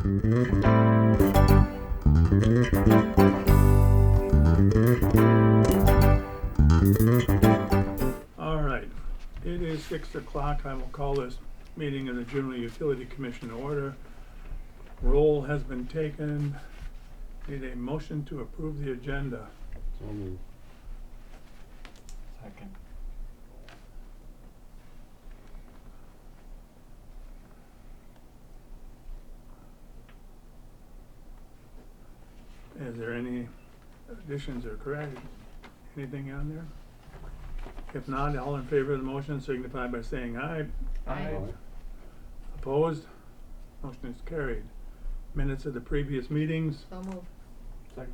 All right, it is 6 o'clock. I will call this meeting of the Juneau Utility Commission to order. Roll has been taken. Need a motion to approve the agenda. So moved. Second. Is there any additions or corrections? Anything on there? If not, all in favor of the motion signify by saying aye. Aye. Opposed? Motion is carried. Minutes of the previous meetings. So moved. Second.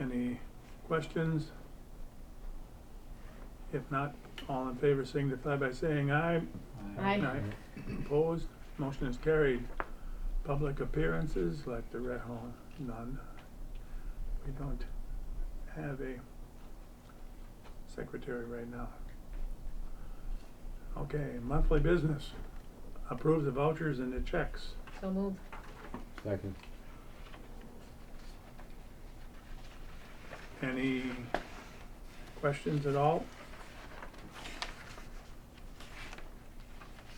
Any questions? If not, all in favor signify by saying aye. Aye. Opposed? Motion is carried. Public appearances, like the none. We don't have a secretary right now. Okay, monthly business. Approve the vouchers and the checks. So moved. Second. Any questions at all?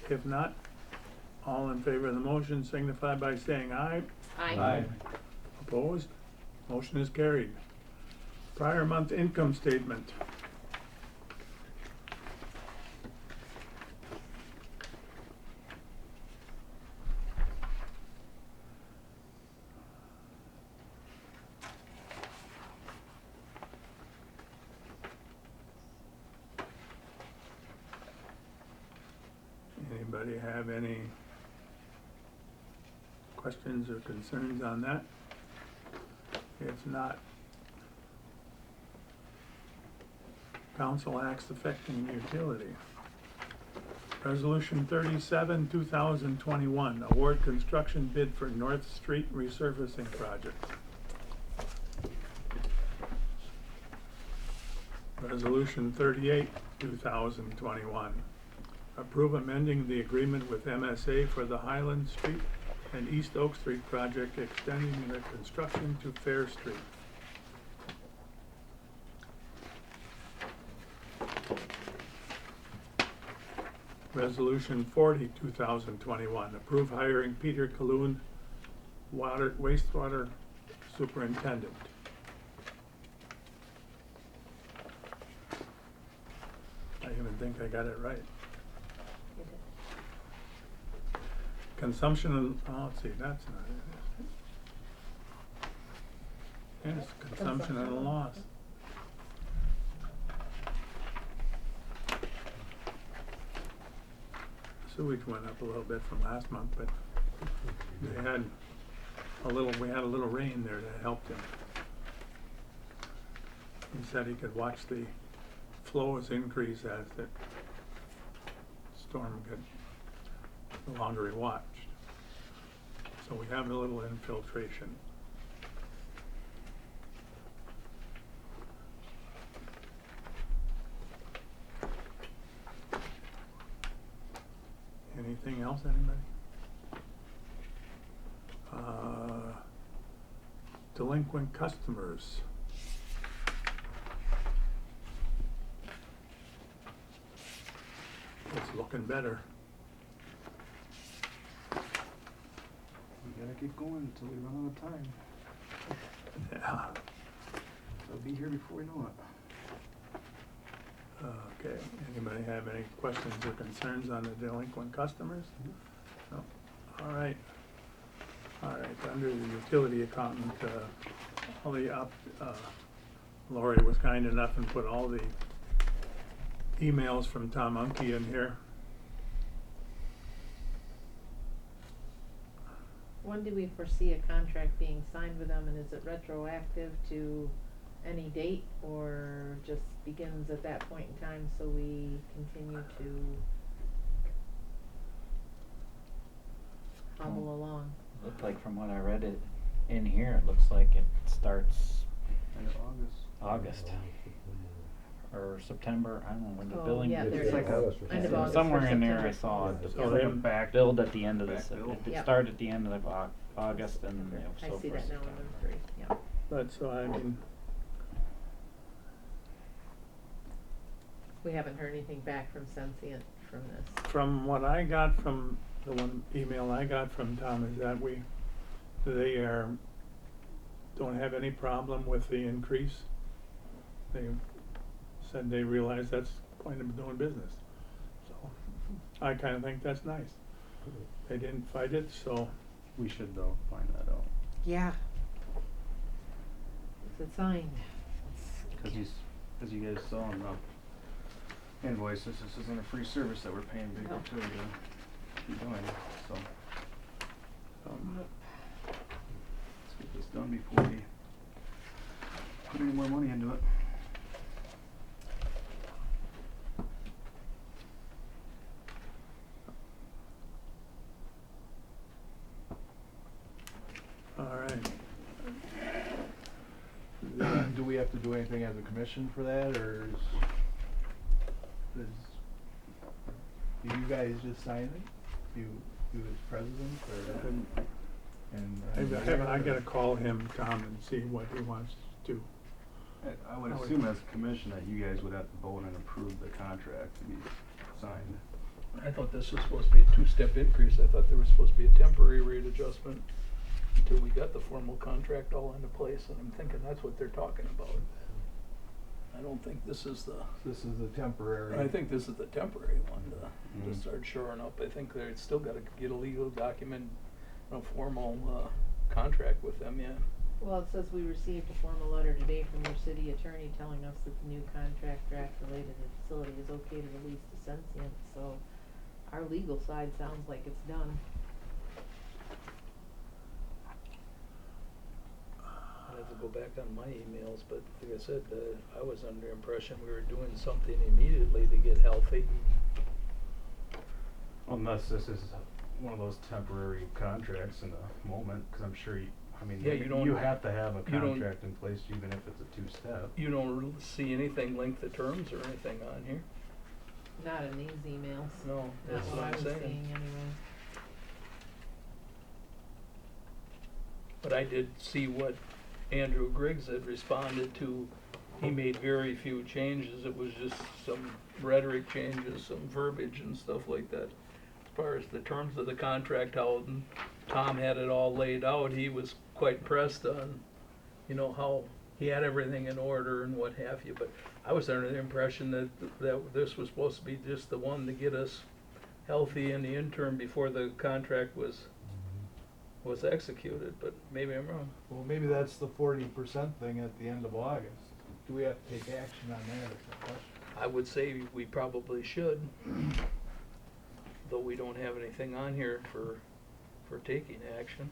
If not, all in favor of the motion signify by saying aye. Aye. Opposed? Motion is carried. Prior month income statement. Anybody have any questions or concerns on that? If not, council acts affecting utility. Resolution 37, 2021, award construction bid for North Street resurfacing project. Resolution 38, 2021, approve amending the agreement with MSA for the Highland Street and East Oak Street project, extending the construction to Fair Street. Resolution 40, 2021, approve hiring Peter Calhoun, wastewater superintendent. I even think I got it right. Consumption and, oh, let's see, that's not it, is it? Yes, consumption and loss. Sewage went up a little bit from last month, but they had we had a little rain there that helped him. He said he could watch the flows increase as the storm got the longer he watched. So we have a little infiltration. Anything else, anybody? Delinquent customers. It's looking better. We gotta keep going until we run out of time. Yeah. They'll be here before we know it. Okay, anybody have any questions or concerns on the delinquent customers? No? All right. All right, under the utility accountant, Lori was kind enough and put all the emails from Tom Unke in here. When do we foresee a contract being signed with them, and is it retroactive to any date, or just begins at that point in time, so we continue to hobble along? Looked like from what I read it in here, it looks like it starts End of August. August. or September, I don't know when the Oh, billing. yeah, there It's it like is. August or End of something. August Somewhere or in there I September. saw it, So it they- was billed at the end of the, Back bill. it Yep. started at the end of August and September. it was I so see for that now in September. number 3, yeah. But, so I mean, We haven't heard anything back from Sensient from this. from what I got from, the one email I got from Tom is that they don't have any problem with the increase. They said they realize that's the point of doing business. So, I kinda think that's nice. They didn't fight it, so, We should though find that out. Yeah. Is it signed? Cause as you guys saw in the invoices, this isn't a free service that we're paying Baker No. Tilly to keep doing, so um, let's get this done before we put any more money into it. alright. Do we have to do anything as a commission for that, or do you guys just sign it? You as president, or? And And I gotta call him, Tom, and see what he wants to do. I would assume as a commission that you guys would have to vote and approve the contract to be signed. I thought this was supposed to be a two-step increase. I thought there was supposed to be a temporary rate adjustment until we got the formal contract all into place, and I'm thinking that's what they're talking about. I don't think this is the, This is a temporary. I think this is the temporary one to Mhm. start shoring up. I think they're still gotta get a legal document, a formal, contract with them yet. Well, it says we received a formal letter today from your city attorney telling us that the new contract draft related to the facility is okay to release to Sensient, so our legal side sounds like it's done. I have to go back on my emails, but like I said, I was under the impression we were doing something immediately to get healthy. Unless this is one of those temporary contracts in the moment, cause I'm sure Yeah, you don't- you have to have a you don't- contract in place even if it's a two-step. You don't really see anything length of terms or anything on here? Not in these emails. No, Not that's what what I I'm was saying. seeing anyway. But I did see what Andrew Griggs had responded to. He made very few changes. It was just some rhetoric changes, some verbiage and stuff like that. As far as the terms of the contract, how Tom had it all laid out, he was quite pressed on, how he had everything in order and what have you. But I was under the impression that this was supposed to be just the one to get us healthy in the interim before the contract was executed, but maybe I'm wrong. Well, maybe that's the 40% thing at the end of August. Do we have to take action on that, is the question? I would say we probably should, though we don't have anything on here for taking action.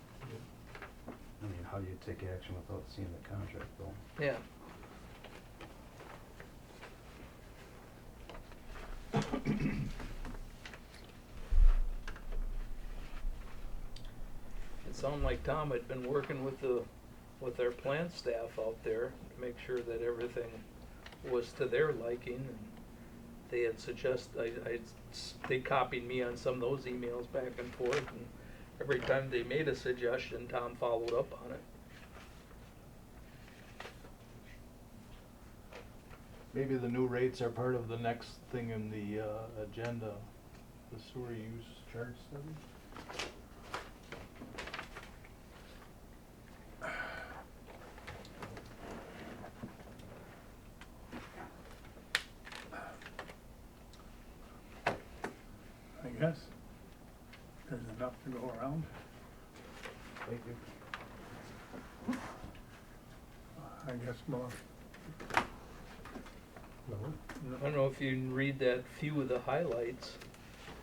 I mean, how do you take action without seeing the contract though? Yeah. It sounded like Tom had been working with their plant staff out there to make sure that everything was to their liking, and they had they copied me on some of those emails back and forth, and every time they made a suggestion, Tom followed up on it. Maybe the new rates are part of the next thing in the agenda, the sewer use charge study? I guess there's enough to go around. Thank you. I guess more. No? I don't know if you can read that few of the highlights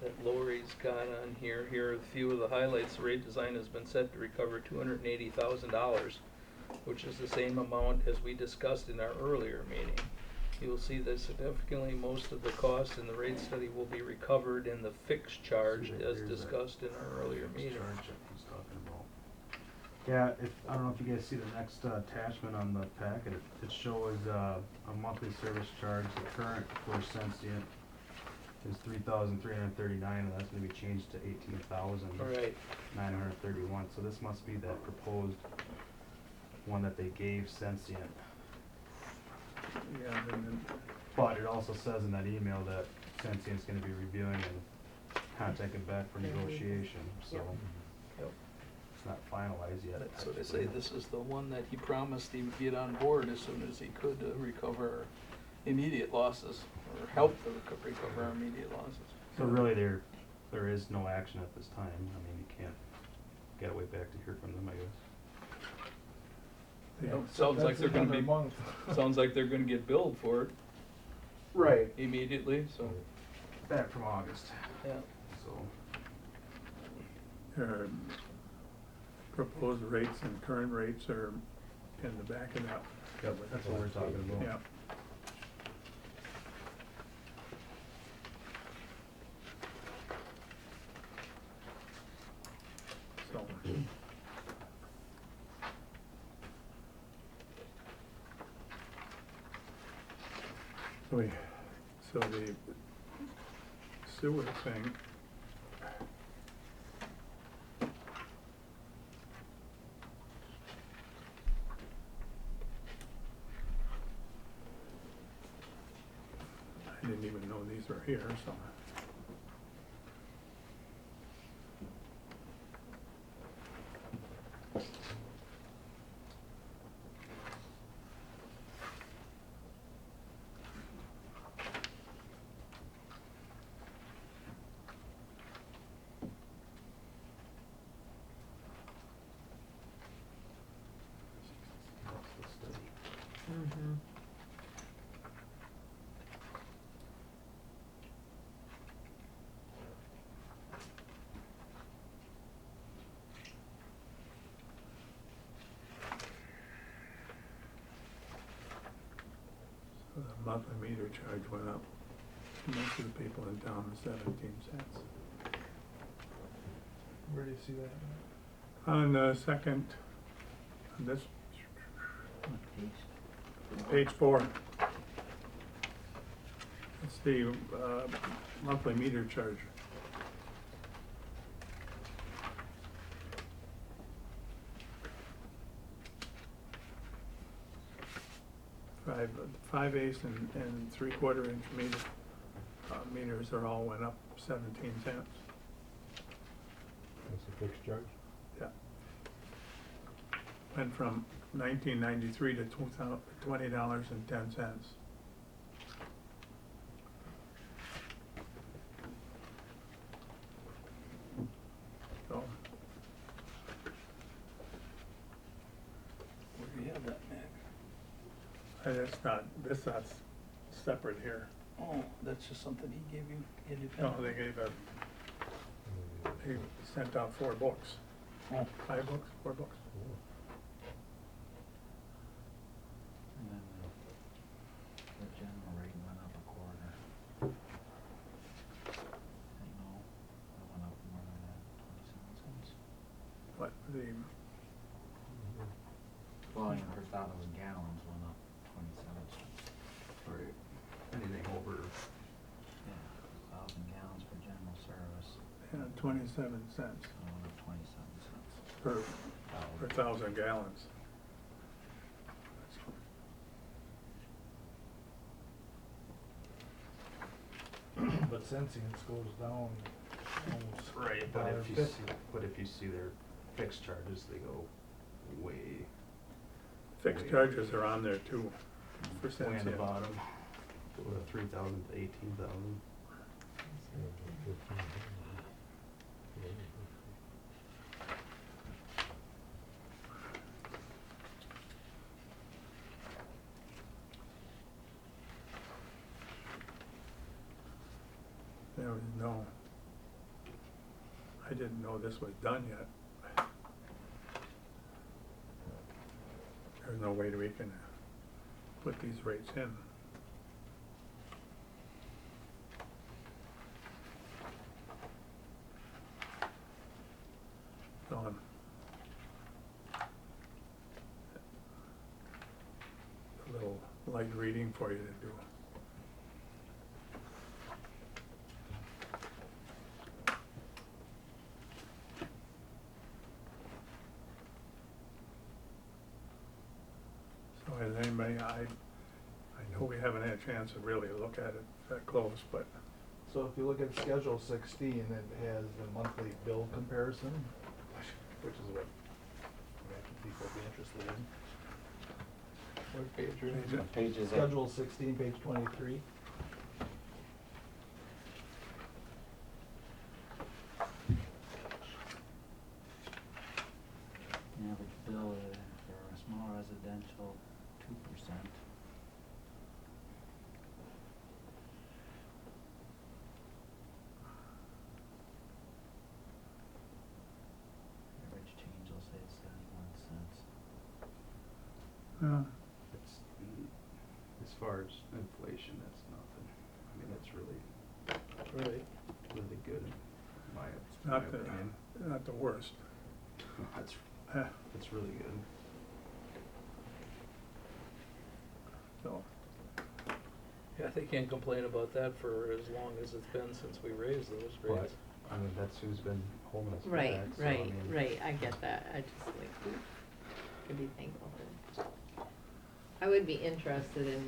that Lori's got on here. Here are a few of the highlights. The rate design has been set to recover $280,000, which is the same amount as we discussed in our earlier meeting. You will see that significantly most of the costs in the rate study will be recovered in the fixed charge as discussed in our earlier meeting. Charge that he's talking about. Yeah, I don't know if you guys see the next attachment on the packet, it shows a monthly service charge, the current for Sensient is $3,339, and that's gonna be changed to Right. $18,931, so this must be that proposed one that they gave Sensient. Yeah, then, But it also says in that email that Sensient's gonna be reviewing and contacting back for negotiation, so Yep. Yep. it's not finalized yet. So they say this is the one that he promised he would get on board as soon as he could recover immediate losses, or help to recover our immediate losses. So really, there is no action at this time. I mean, you gotta wait back to hear from them, I guess. yeah, Sounds like That's they're gonna another be, month. sounds like they're gonna get billed for it Right. immediately, so, Back from August, yeah. so. their proposed rates and current rates are in the back of that. Yep, that's what we're talking about. Yeah. So. So the sewer thing. I didn't even know these were here, so. That's the study. Mm-hmm. So the monthly meter charge went up. Most of the people in town, 17 cents. Where do you see that? On the second, on this, page 4. It's the monthly meter charge. Five eighths and 3/4 inch meter, meters are all went up 17 cents. That's a fixed charge? Yeah. Went from 1993 to $20.10. So, Where do you have that, Mac? and it's not, this not separate here. Oh, that's just something he gave you No, independently? they sent out 4 books. Oh. 5 books, 4 books. And then the general rate went up a quarter. No, it went up more than that, 27 cents. But the, Volume per thousand gallons went up 27 cents. Right. Anything over, Yeah, 1,000 gallons for general service, 27 cents went up 27 cents. per Thousand. 1,000 gallons. But Sensience goes down almost right, but if you see their fixed charges, they go way, Fixed charges are on there too, for way on the Sensia. bottom. Go to 3,000 to 18,000. There was no, I didn't know this was done yet. There's no way that we can put these rates in. So, light reading for you to do. So has anybody, I know we haven't had a chance to really look at it that close, but So if you look at Schedule 16, it has the monthly bill comparison, which is what I imagine people would be interested in. What page are you Page on? What page is it? Schedule 16, page 23. Average bill for a small residential, 2%. Average change, I'll say it's 71 cents. It's, as far as inflation, that's nothing. I mean, that's really, Right. really good in my not opinion. not the worst. That's, Eh, that's really good. So, Yeah, they can't complain about that for as long as it's been since we raised those But, rates. I mean, that's who's been holding us Right, back, so I right, mean. right, I get that, I just like, could be thankful for. I would be interested in,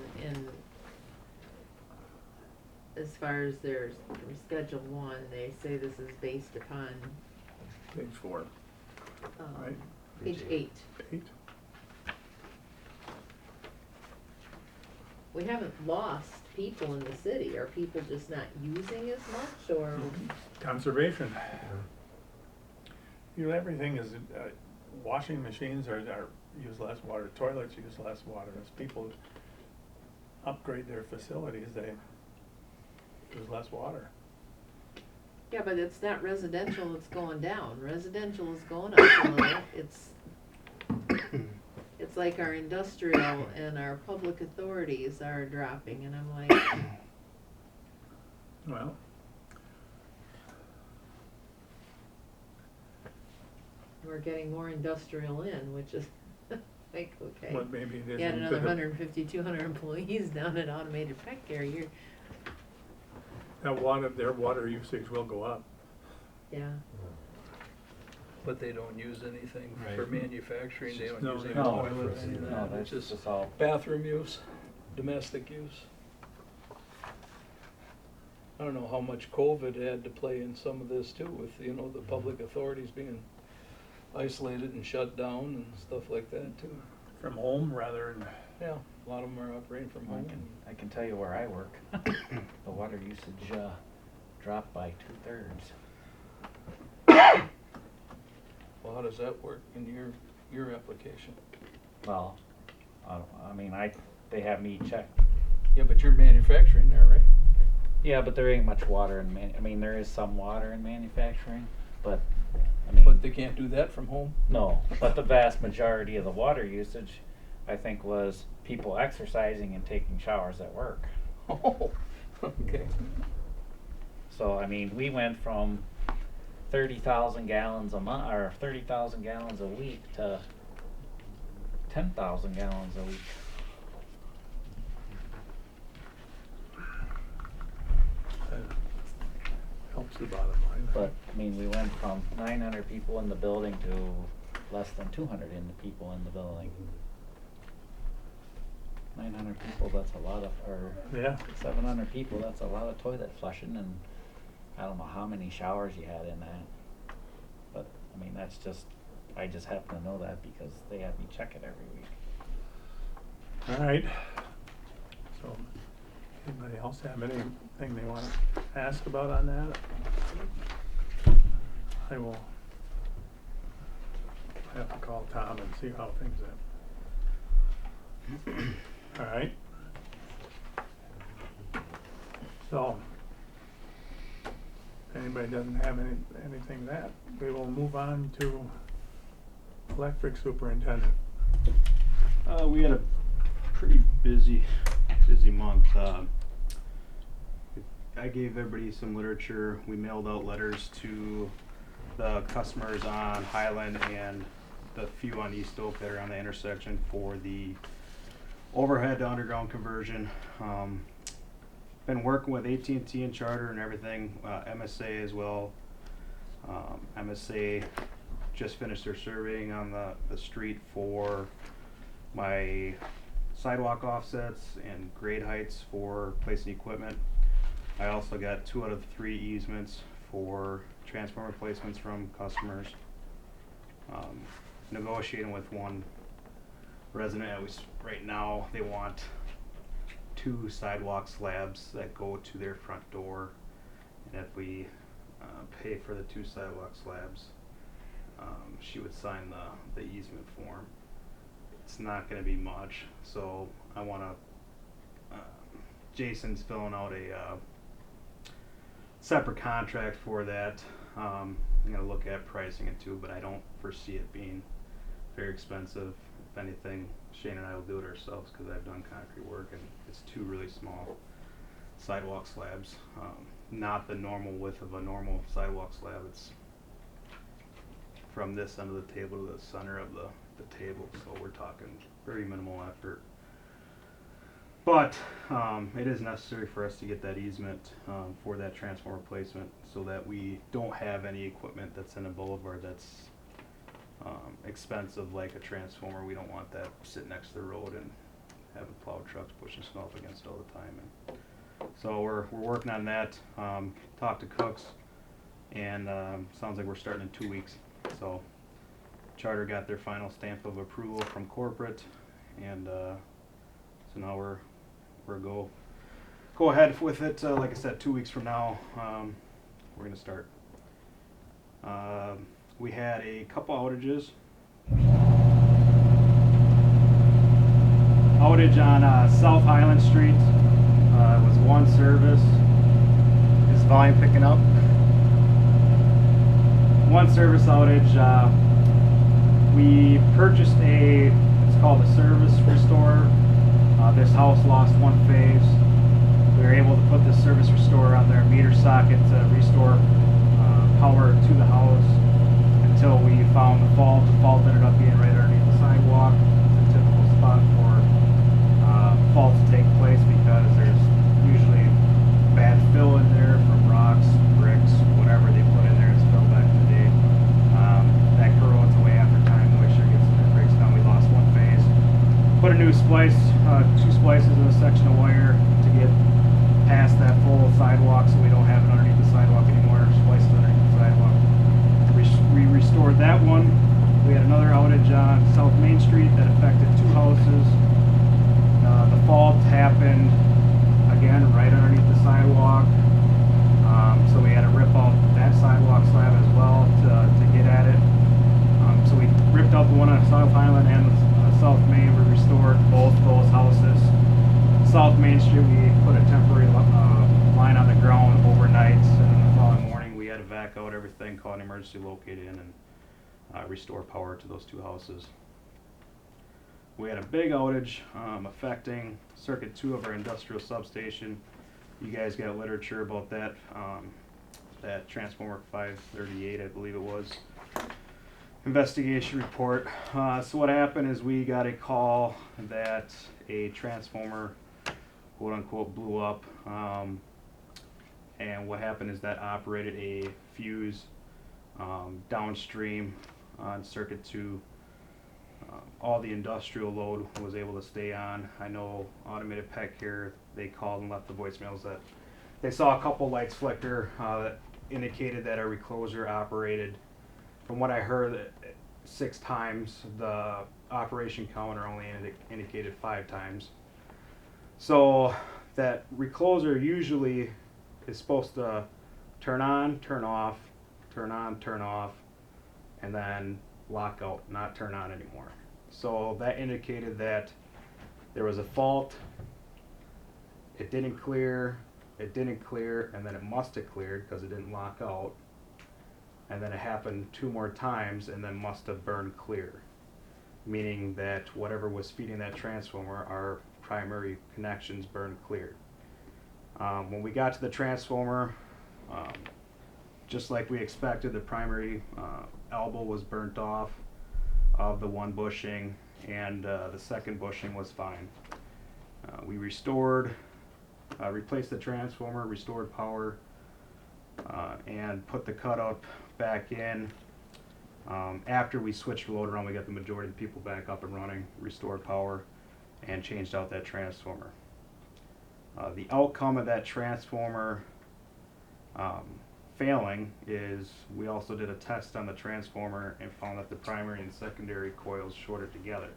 as far as there's, from Schedule 1, they say this is based upon, page 4, right? page Page 8. 8? We haven't lost people in the city, are people just not using as much, or? Conservation. You know, everything is, washing machines are use less water, toilets use less water. As people upgrade their facilities, they use less water. Yeah, but it's not residential, it's going down, residential is going up a little, it's like our industrial and our public authorities are dropping, and I'm like, Well, we're getting more industrial in, which is like, okay. but maybe it You had isn't another to the, 150, 200 employees down at Automated Pet Care, their water usage will go up. yeah. But they don't use anything for Right. manufacturing, they don't No, use any no, toilets, any of No, that, that's it's just all, bathroom use, domestic use. I don't know how much COVID had to play in some of this too, with, you know, the public authorities being isolated and shut down and stuff like that too. From home rather than, Yeah, a lot of them are operating from home. I can tell you where I work. The water usage, dropped by 2/3. Well, how does that work in your application? Well, I mean, they have me check. Yeah, but you're manufacturing there, right? Yeah, but there ain't much water in I mean, there is some water in manufacturing, but, I mean. But they can't do that from home? No, but the vast majority of the water usage, I think, was people exercising and taking showers at work. Oh, okay. So, I mean, we went from 30,000 gallons a month, or 30,000 gallons a week to 10,000 gallons a week. that helps the bottom line. But, I mean, we went from 900 people in the building to less than 200 people in the building. 900 people, that's a lot of, or Yeah, 700 people, that's a lot of toilet flushing, and I don't know how many showers you had in that. But, I mean, that's just, I just happen to know that because they have me check it every week. all right. So, anybody else have anything they want to ask about on that? I have to call Tom and see how things are. All right. So, if anybody doesn't have anything that, we will move on to electric superintendent. We had a pretty busy month. I gave everybody some literature. We mailed out letters to the customers on Highland and the few on East Oak that are on the intersection for the overhead to underground conversion. Been working with AT&T and Charter and everything, MSA as well. MSA just finished their surveying on the street for my sidewalk offsets and grade heights for placing equipment. I also got 2 out of 3 easements for transformer replacements from customers. Negotiating with one resident, at least right now, they want 2 sidewalk slabs that go to their front door. And if we pay for the 2 sidewalk slabs, she would sign the easement form. It's not going to be much, so I want to. Jason's filling out a separate contract for that. I'm going to look at pricing it too, but I don't foresee it being very expensive. If anything, Shane and I will do it ourselves because I've done concrete work, and it's 2 really small sidewalk slabs. Not the normal width of a normal sidewalk slab. It's from this end of the table to the center of the table, so we're talking very minimal effort. But it is necessary for us to get that easement for that transformer replacement so that we don't have any equipment that's in a boulevard that's expensive like a transformer. We don't want that sitting next to the road and having plow trucks pushing snow up against it all the time. And so we're working on that. Talked to Cooks, and sounds like we're starting in 2 weeks. So Charter got their final stamp of approval from corporate, and so now we're go ahead with it. Like I said, 2 weeks from now, we're gonna start. We had a couple outages. Outage on South Highland Street. It was one service. Is volume picking up? One service outage. We purchased it's called a service restorer. This house lost 1 phase. We were able to put this service restorer on their meter socket to restore power to the house until we found the fault. The fault ended up being right underneath the sidewalk. It's a typical spot for faults to take place because there's usually bad fill in there from rocks, bricks, whatever they put in there is filled back in the day. That corrodes away after time, moisture gets in there, breaks down. We lost 1 phase. Put a new splice, 2 splices in a section of wire to get past that full sidewalk so we don't have it underneath the sidewalk anymore. Spliced underneath the sidewalk. We restored that one. We had another outage on South Main Street that affected 2 houses. The fault happened again right underneath the sidewalk. So we had to rip out that sidewalk slab as well to get at it. So we ripped out the one on South Highland and South Main. We restored both those houses. South Main Street, we put a temporary line on the ground overnight, and then the following morning we had to vac out everything, call an emergency locate in, and restore power to those 2 houses. We had a big outage affecting circuit 2 of our industrial substation. You guys got literature about that, that transformer 538, I believe it was. Investigation report. So what happened is we got a call that a transformer, quote unquote, blew up. And what happened is that operated a fuse downstream on circuit 2. All the industrial load was able to stay on. I know Automated Pec here, they called and left the voicemails that they saw a couple lights flicker that indicated that our recloser operated. From what I heard, 6 times. The operation counter only indicated 5 times. So that recloser usually is supposed to turn on, turn off, turn on, turn off, and then lock out, not turn on anymore. So that indicated that there was a fault. It didn't clear, and then it must have cleared because it didn't lock out. And then it happened 2 more times and then must have burned clear. Meaning that whatever was feeding that transformer, our primary connections burned clear. When we got to the transformer, just like we expected, the primary elbow was burnt off of the 1 bushing, and the 2nd bushing was fine. We restored, replaced the transformer, restored power, and put the cutout back in. After we switched the load around, we got the majority of the people back up and running, restored power, and changed out that transformer. The outcome of that transformer failing is we also did a test on the transformer and found that the primary and secondary coils shorted together.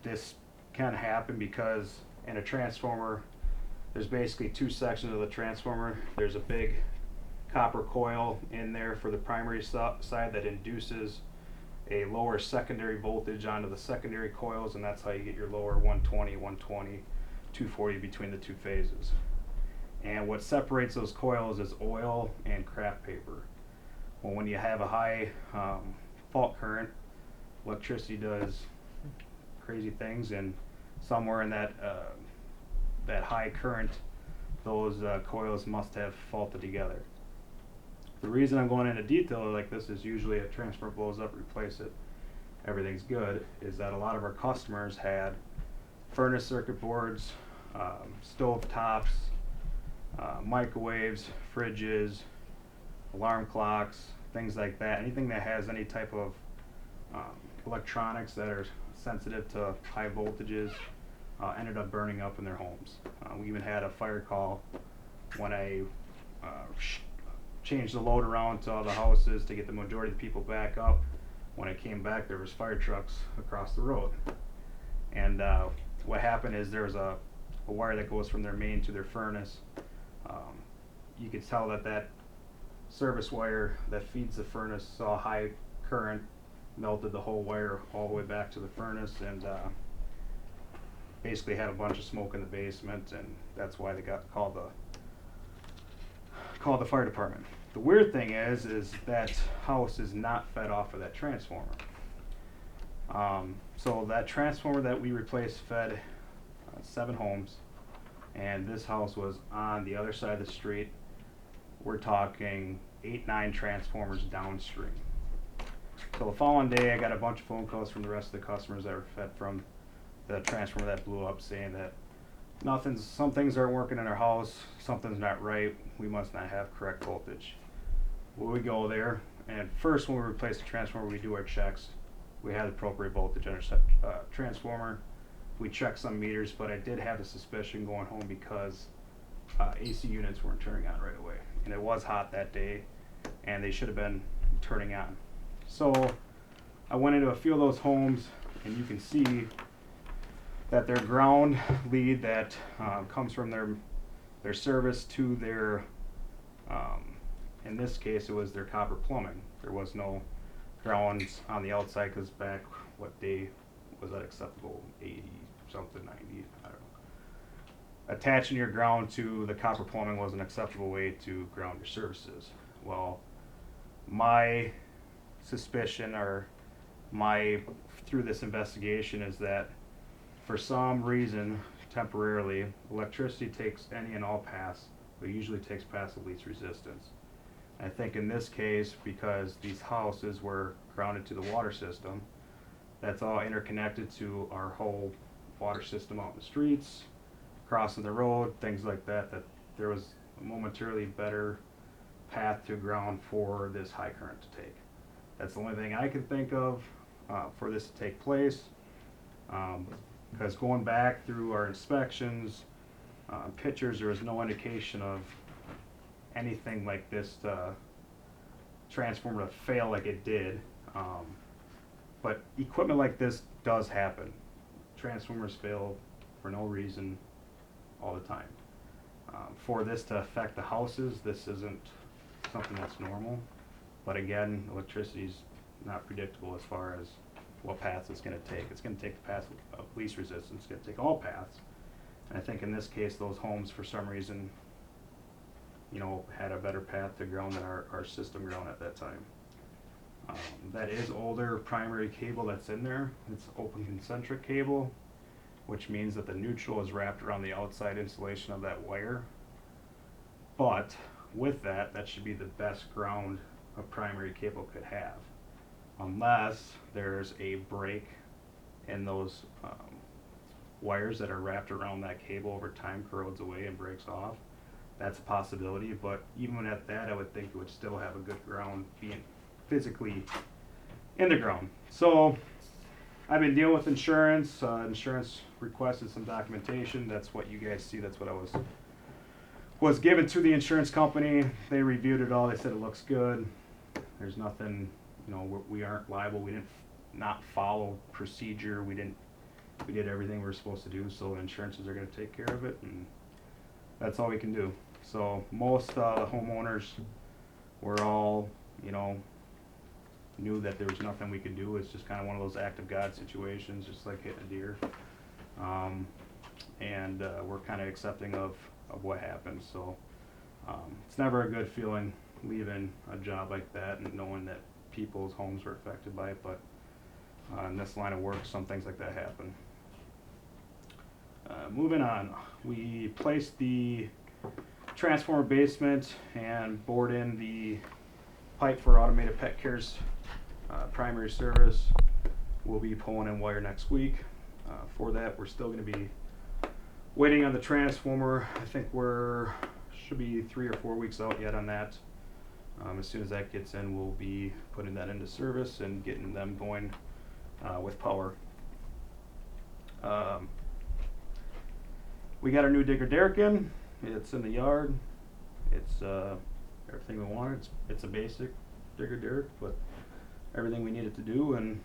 This can happen because in a transformer, there's basically two sections of the transformer. There's a big copper coil in there for the primary side that induces a lower secondary voltage onto the secondary coils, and that's how you get your lower 120, 120, 240 between the two phases. And what separates those coils is oil and craft paper. Well, when you have a high fault current, electricity does crazy things, and somewhere in that that high current, those coils must have faulted together. The reason I'm going into detail like this is usually a transformer blows up, replace it, everything's good, is that a lot of our customers had furnace circuit boards, stove tops, microwaves, fridges, alarm clocks, things like that. Anything that has any type of electronics that are sensitive to high voltages ended up burning up in their homes. We even had a fire call when I changed the load around to all the houses to get the majority of the people back up. When I came back, there was fire trucks across the road. And what happened is there was a wire that goes from their main to their furnace. You could tell that that service wire that feeds the furnace saw high current, melted the whole wire all the way back to the furnace, and basically had a bunch of smoke in the basement, and that's why they got called the fire department. The weird thing is that house is not fed off of that transformer. So that transformer that we replaced fed 7 homes, and this house was on the other side of the street. We're talking 8, 9 transformers downstream. So the following day, I got a bunch of phone calls from the rest of the customers that were fed from the transformer that blew up, saying that some things aren't working in our house, something's not right, we must not have correct voltage. Well, we go there, and first when we replace the transformer, we do our checks. We had the appropriate voltage on our transformer. We checked some meters, but I did have a suspicion going home because AC units weren't turning on right away. And it was hot that day, and they should have been turning on. So I went into a few of those homes, and you can see that their ground lead that comes from their service to their, in this case it was their copper plumbing. There was no grounds on the outside because back, what day was that acceptable? 80 something, 90, I don't know. Attaching your ground to the copper plumbing was an acceptable way to ground your services. Well, my suspicion or through this investigation is that for some reason, temporarily, electricity takes any and all paths, but usually takes paths of least resistance. I think in this case, because these houses were grounded to the water system, that's all interconnected to our whole water system out in the streets, crossing the road, things like that, that there was a momentarily better path to ground for this high current to take. That's the only thing I can think of for this to take place. Because going back through our inspections, pictures, there was no indication of anything like this transformer to fail like it did. But equipment like this does happen. Transformers fail for no reason all the time. For this to affect the houses, this isn't something that's normal. But again, electricity is not predictable as far as what paths it's going to take. It's going to take the path of least resistance. It's going to take all paths. And I think in this case, those homes, for some reason, had a better path to ground than our system ground at that time. That is older primary cable that's in there. It's open concentric cable, which means that the neutral is wrapped around the outside insulation of that wire. But with that, that should be the best ground a primary cable could have, unless there's a break in those wires that are wrapped around that cable over time corrodes away and breaks off. That's a possibility, but even at that, I would think it would still have a good ground being physically in the ground. So I've been dealing with insurance. Insurance requested some documentation. That's what you guys see. That's what I was given to the insurance company. They reviewed it all. They said it looks good. There's nothing, you know, we aren't liable. We didn't not follow procedure. We did everything we were supposed to do. So the insurances are going to take care of it, and that's all we can do. So most homeowners were all, you know, knew that there was nothing we could do. It's just kind of one of those act of God situations, just like hitting a deer. And we're kind of accepting of what happened. So it's never a good feeling leaving a job like that and knowing that people's homes were affected by it. But in this line of work, some things like that happen. Moving on, we placed the transformer basement and bored in the pipe for automated pet care's primary service. We'll be pulling in wire next week. For that, we're still going to be waiting on the transformer. I think should be 3 or 4 weeks out yet on that. As soon as that gets in, we'll be putting that into service and getting them going with power. We got our new digger derrick in. It's in the yard. It's everything we wanted. It's a basic digger derrick, but everything we need it to do, and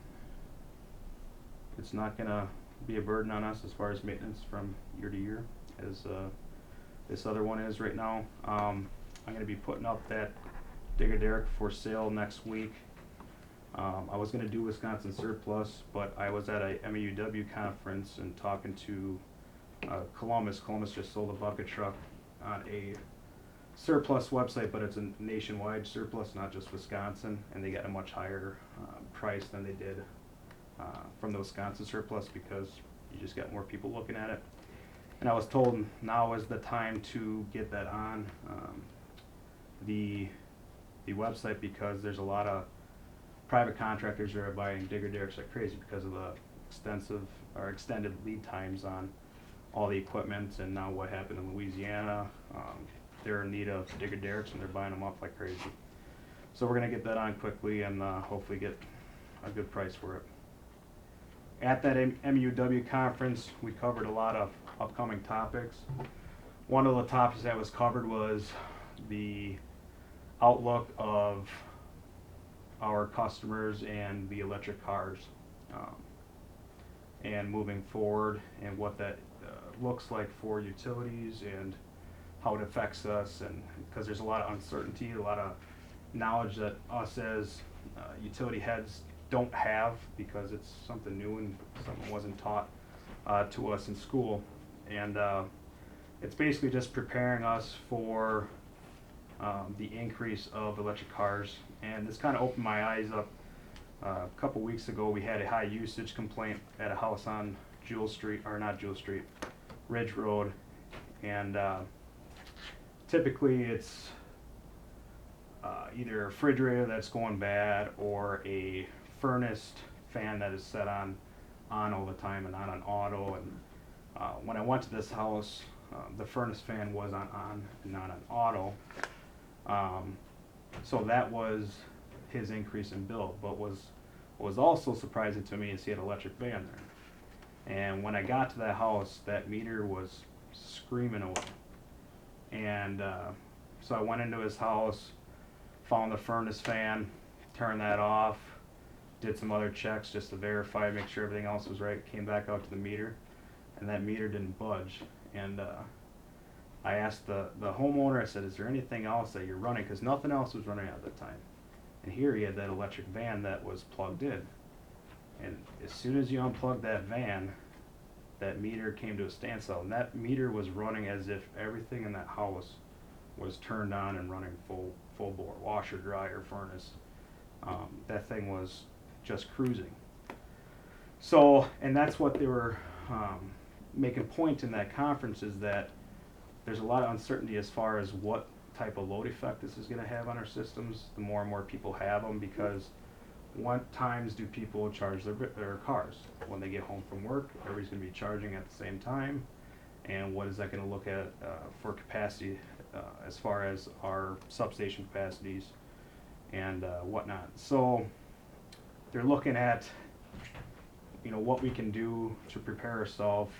it's not gonna be a burden on us as far as maintenance from year to year as this other one is right now. I'm gonna be putting up that digger derrick for sale next week. I was gonna do Wisconsin Surplus, but I was at a MEUW conference and talking to Columbus. Columbus just sold a bucket truck on a surplus website, but it's a nationwide surplus, not just Wisconsin, and they got a much higher price than they did from the Wisconsin surplus because you just got more people looking at it. And I was told now is the time to get that on the website because there's a lot of private contractors that are buying digger derricks like crazy because of the extended lead times on all the equipment, and now what happened in Louisiana. They're in need of digger derricks and they're buying them up like crazy. So we're going to get that on quickly and hopefully get a good price for it. At that MEUW conference, we covered a lot of upcoming topics. One of the topics that was covered was the outlook of our customers and the electric cars and moving forward, and what that looks like for utilities and how it affects us, and because there's a lot of uncertainty, a lot of knowledge that us as utility heads don't have because it's something new and something wasn't taught to us in school. And it's basically just preparing us for the increase of electric cars. And this kind of opened my eyes up. A couple weeks ago we had a high usage complaint at a house on Ridge Road, and typically it's either a refrigerator that's going bad or a furnace fan that is set on all the time and not on auto. And when I went to this house, the furnace fan was on and not on auto. So that was his increase in bill. But what was also surprising to me is he had an electric van there. And when I got to that house, that meter was screaming away. And so I went into his house, found the furnace fan, turned that off, did some other checks just to verify, make sure everything else was right, came back out to the meter, and that meter didn't budge. And I asked the homeowner, I said, is there anything else that you're running? Because nothing else was running at the time. And here he had that electric van that was plugged in. And as soon as you unplugged that van, that meter came to a standstill. And that meter was running as if everything in that house was turned on and running full bore, washer, dryer, furnace. That thing was just cruising. So, and that's what they were making point in that conference, is that there's a lot of uncertainty as far as what type of load effect this is going to have on our systems the more and more people have them, because what times do people charge their cars? When they get home from work, everybody's gonna be charging at the same time, and what is that gonna look at for capacity as far as our substation capacities and whatnot. So they're looking at, you know, what we can do to prepare ourselves,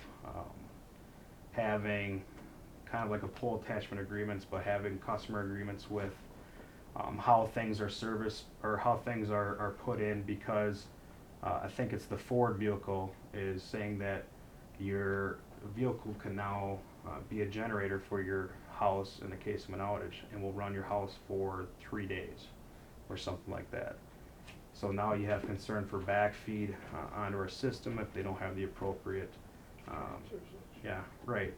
having kind of like a pole attachment agreements, but having customer agreements with how things are serviced or how things are put in, because I think it's the Ford vehicle is saying that your vehicle can now be a generator for your house in the case of an outage, and will run your house for 3 days or something like that. So now you have concern for backfeed onto our system if they don't have the appropriate, yeah, right.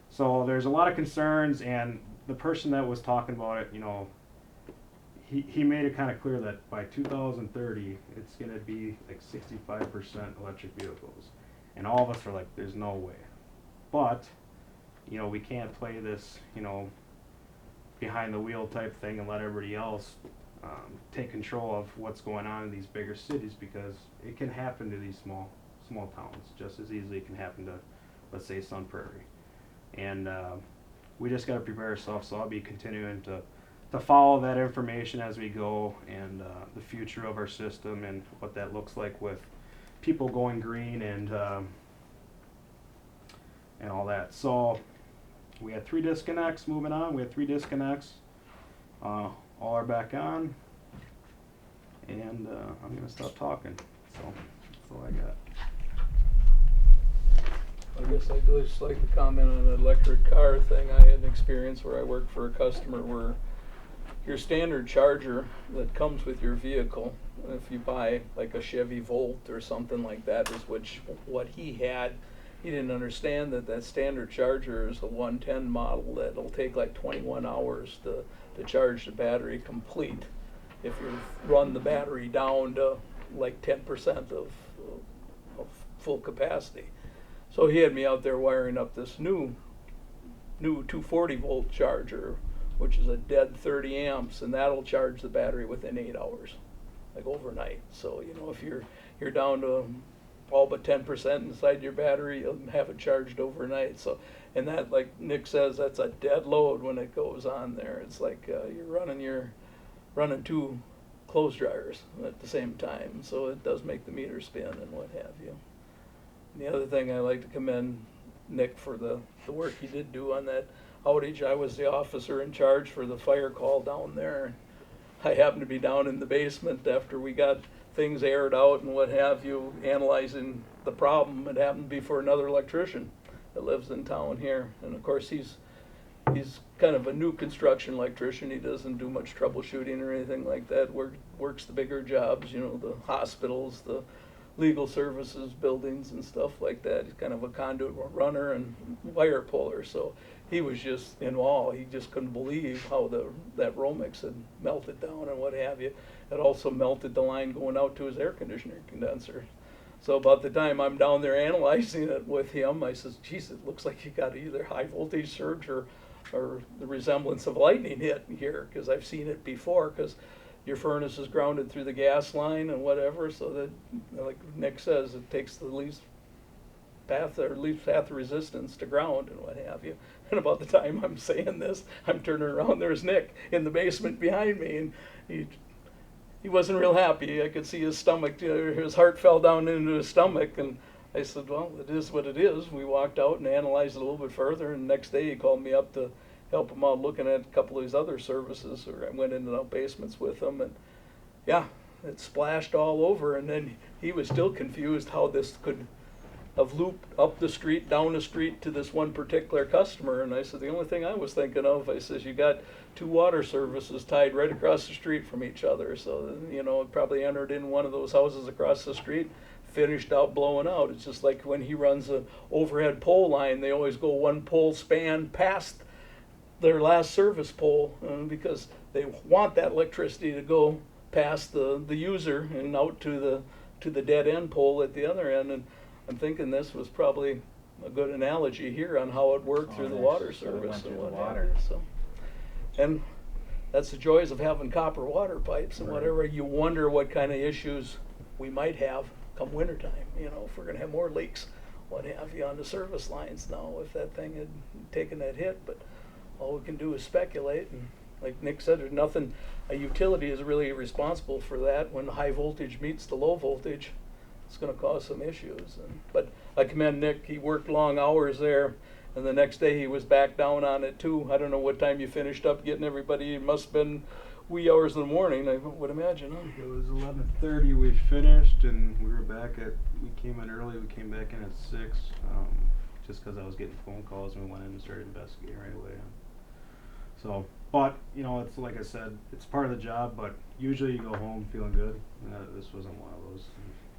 So there's a lot of concerns, and the person that was talking about it, you know, he made it kind of clear that by 2030, it's gonna be like 65% electric vehicles. And all of us are like, there's no way. But, you know, we can't play this, you know, behind the wheel type thing and let everybody else take control of what's going on in these bigger cities, because it can happen to these small towns just as easily it can happen to, let's say, Sun Prairie. And we just got to prepare ourselves. So I'll be continuing to follow that information as we go, and the future of our system and what that looks like with people going green and all that. So we had 3 disconnects. Moving on, we had 3 disconnects. All are back on, and I'm gonna stop talking. So that's all I got. I guess I'd just like to comment on the electric car thing. I had an experience where I worked for a customer where your standard charger that comes with your vehicle, if you buy like a Chevy Volt or something like that, is what he had. He didn't understand that standard charger is a 110 model that'll take like 21 hours to charge the battery complete if you run the battery down to like 10% of full capacity. So he had me out there wiring up this new 240 volt charger, which is a dead 30 amps, and that'll charge the battery within 8 hours, like overnight. So, you know, if you're down to all but 10% inside your battery, you'll have it charged overnight. So, and that, like Nick says, that's a dead load when it goes on there. It's like you're running 2 clothes dryers at the same time. So it does make the meter spin and what have you. And the other thing I like to commend Nick for the work he did do on that outage. I was the officer in charge for the fire call down there. I happened to be down in the basement after we got things aired out and what have you, analyzing the problem. It happened to be for another electrician that lives in town here, and of course he's kind of a new construction electrician. He doesn't do much troubleshooting or anything like that. Works the bigger jobs, you know, the hospitals, the legal services buildings and stuff like that. He's kind of a conduit runner and wire puller, so he was just in awe. He just couldn't believe how that Romex had melted down and what have you. It also melted the line going out to his air conditioner condenser. So about the time I'm down there analyzing it with him, I says, geez, it looks like you got either high voltage surge or the resemblance of lightning hit here, because I've seen it before, because your furnace is grounded through the gas line and whatever, so that, like Nick says, it takes the least path of resistance to ground and what have you. And about the time I'm saying this, I'm turning around, there's Nick in the basement behind me, and he wasn't real happy. I could see his stomach, his heart fell down into his stomach, and I said, well, it is what it is. We walked out and analyzed it a little bit further, and the next day he called me up to help him out looking at a couple of his other services, or I went into the basements with him, and yeah, it splashed all over, and then he was still confused how this could have looped up the street, down the street to this one particular customer. And I said, the only thing I was thinking of, I says, you got 2 water services tied right across the street from each other, so you know, it probably entered in one of those houses across the street, finished out blowing out. It's just like when he runs an overhead pole line, they always go 1 pole span past their last service pole, because they want that electricity to go past the user and out to the dead end pole at the other end. And I'm thinking this was probably a good analogy here on how it worked through the water So it service went and through the what have water. you. So, and that's the joys of having copper water pipes and Right. whatever. You wonder what kind of issues we might have come wintertime, you know, if we're gonna have more leaks, what have you, on the service lines now, if that thing had taken that hit, but all we can do is speculate, and like Nick said, there's nothing, a utility is really responsible for that. When high voltage meets the low voltage, it's gonna cause some issues. But I commend Nick, he worked long hours there, and the next day he was back down on it too. I don't know what time you finished up getting everybody, it must've been wee hours in the morning, I would imagine, huh? It was 11:30 we finished, and we came in early, we came back in at 6, just cause I was getting phone calls, and we went in and started investigating right away. So, but, you know, it's like I said, it's part of the job, but usually you go home feeling good. This wasn't one of those.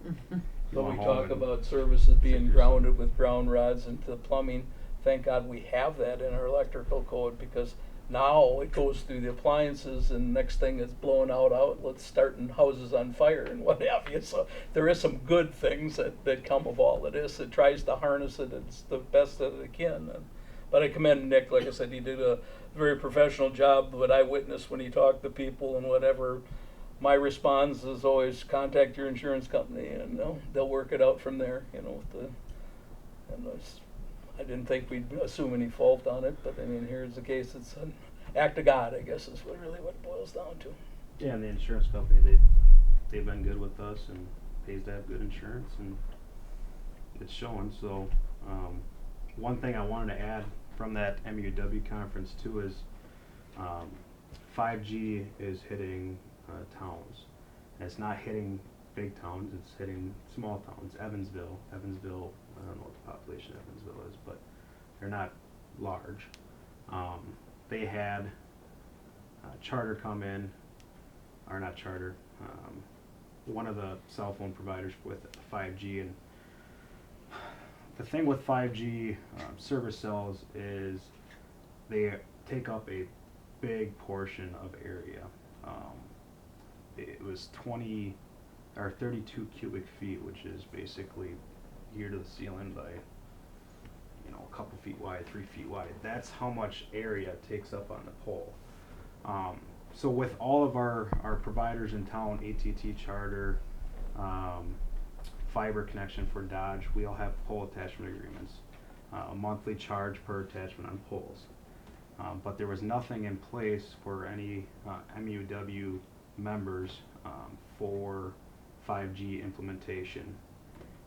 You But we went home talk and about services being figure grounded something. with ground rods into the plumbing. Thank God we have that in our electrical code, because now it goes through the appliances, and next thing it's blowing out outlets, starting houses on fire and what have you. So there is some good things that come of all of this. It tries to harness it, it's the best that it can. But I commend Nick, like I said, he did a very professional job. What I witnessed when he talked to people and whatever, my response is always contact your insurance company, and they'll work it out from there, you know, I didn't think we'd assume any fault on it, but I mean, here's the case, it's an act of God, I guess, is what it boils down to. Yeah, and the insurance company, they've been good with us and pays to have good insurance, and it's showing. So, one thing I wanted to add from that MUW conference too is 5G is hitting towns. And it's not hitting big towns, it's hitting small towns. Evansville, I don't know what the population of Evansville is, but they're not large. They had Charter come in, or not Charter, one of the cell phone providers with 5G. And the thing with 5G service cells is they take up a big portion of area. It was 20 or 32 cubic feet, which is basically here to the ceiling by, you know, a couple feet wide, 3 feet wide. That's how much area it takes up on the pole. So with all of our providers in town, AT&T, Charter, fiber connection for Dodge, we all have pole attachment agreements, a monthly charge per attachment on poles. But there was nothing in place for any MUW members for 5G implementation.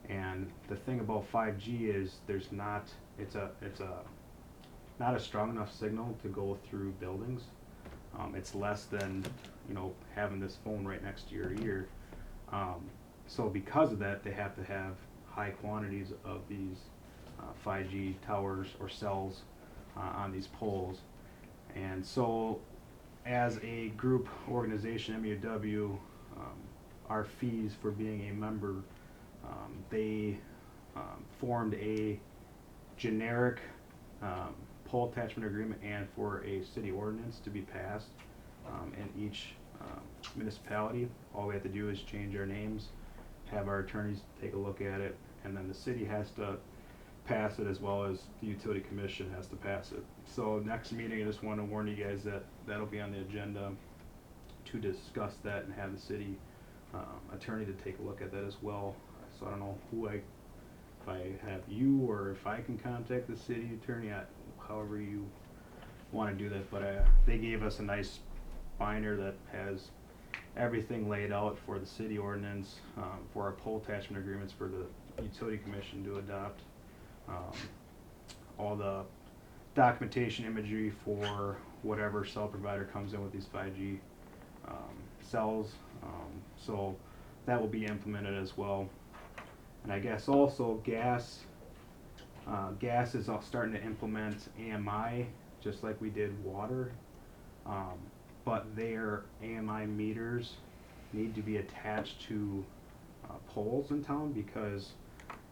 And the thing about 5G is it's not a strong enough signal to go through buildings. It's less than, you know, having this phone right next to your ear. So because of that, they have to have high quantities of these 5G towers or cells on these poles. And so as a group organization, MUW, our fees for being a member, they formed a generic pole attachment agreement and for a city ordinance to be passed in each municipality. All we have to do is change our names, have our attorneys take a look at it, and then the city has to pass it, as well as the utility commission has to pass it. So next meeting, I just want to warn you guys that that'll be on the agenda to discuss that and have the city attorney to take a look at that as well. So I don't know if I have you or if I can contact the city attorney, however you want to do that. But they gave us a nice binder that has everything laid out for the city ordinance, for our pole attachment agreements for the utility commission to adopt, all the documentation imagery for whatever cell provider comes in with these 5G cells. So that will be implemented as well. And I guess also gas is starting to implement AMI, just like we did water. But their AMI meters need to be attached to poles in town, because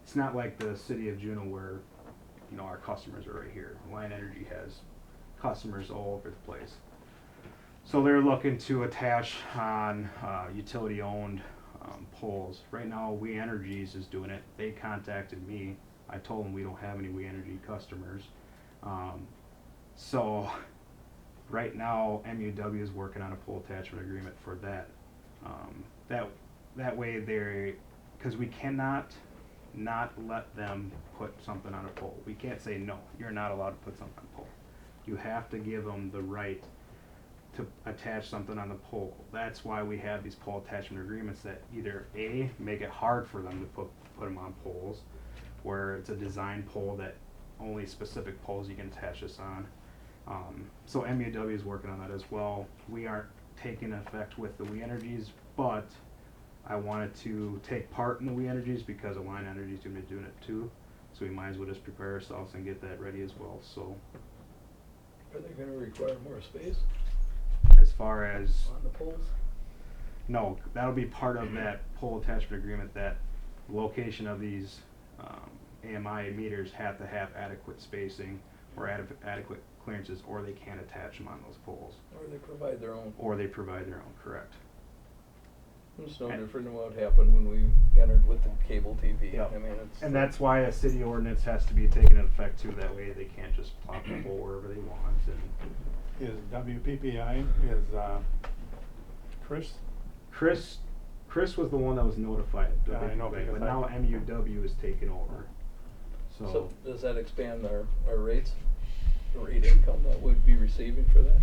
it's not like the city of Juneau where, you know, our customers are right here. Lion Energy has customers all over the place. So they're looking to attach on utility-owned poles. Right now, We Energies is doing it. They contacted me. I told them we don't have any We Energy customers. So right now, MUW is working on a pole attachment agreement for that. That way cause we cannot not let them put something on a pole. We can't say, no, you're not allowed to put something on a pole. You have to give them the right to attach something on the pole. That's why we have these pole attachment agreements that either A, make it hard for them to put them on poles, where it's a design pole that only specific poles you can attach this on. So MUW is working on that as well. We aren't taking effect with the We Energies, but I wanted to take part in the We Energies because Align Energy's gonna be doing it too. So we might as well just prepare ourselves and get that ready as well, so. Are they gonna require more space As far as, on the poles? no, that'll be part of that pole attachment agreement, that location of these, AMI meters have to have adequate spacing or adequate clearances, or they can't attach them on those poles. Or they provide their own? Or they provide their own, correct. It's no And- different than what happened when we entered with the cable TV. Yep. I mean, it's. And that's why a city ordinance has to be taken into effect too, that way they can't just plop the pole wherever they want, and Is WPPI, is, Chris Chris was the one that was notified, Yeah, I know, but because I- now MUW is taking over, So does that expand our rates, the rate income that we'd be receiving for that?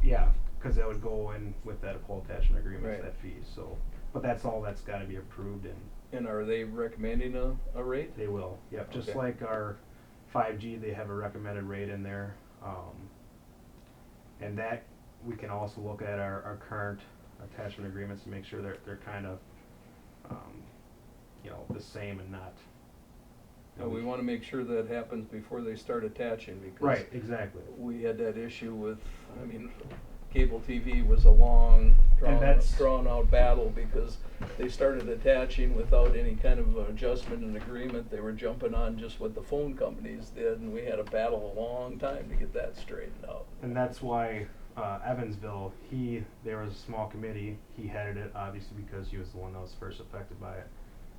yeah, cause that would go in with that pole attachment agreement, Right. that fee, so, but that's all that's gotta be approved, and And are they recommending a rate? they will, yep, just Okay. like our 5G, they have a recommended rate in there, and that, we can also look at our current attachment agreements to make sure they're kind of, the same and not. And we wanna make sure that happens before they start attaching, because. Right, exactly. We had that issue with, I mean, cable TV was a long, that's- drawn out battle, because they started attaching without any kind of adjustment and agreement. They were jumping on just what the phone companies did, and we had a battle a long time to get that straightened out. And that's why, Evansville, there was a small committee, he headed it, obviously, because he was the one that was first affected by it.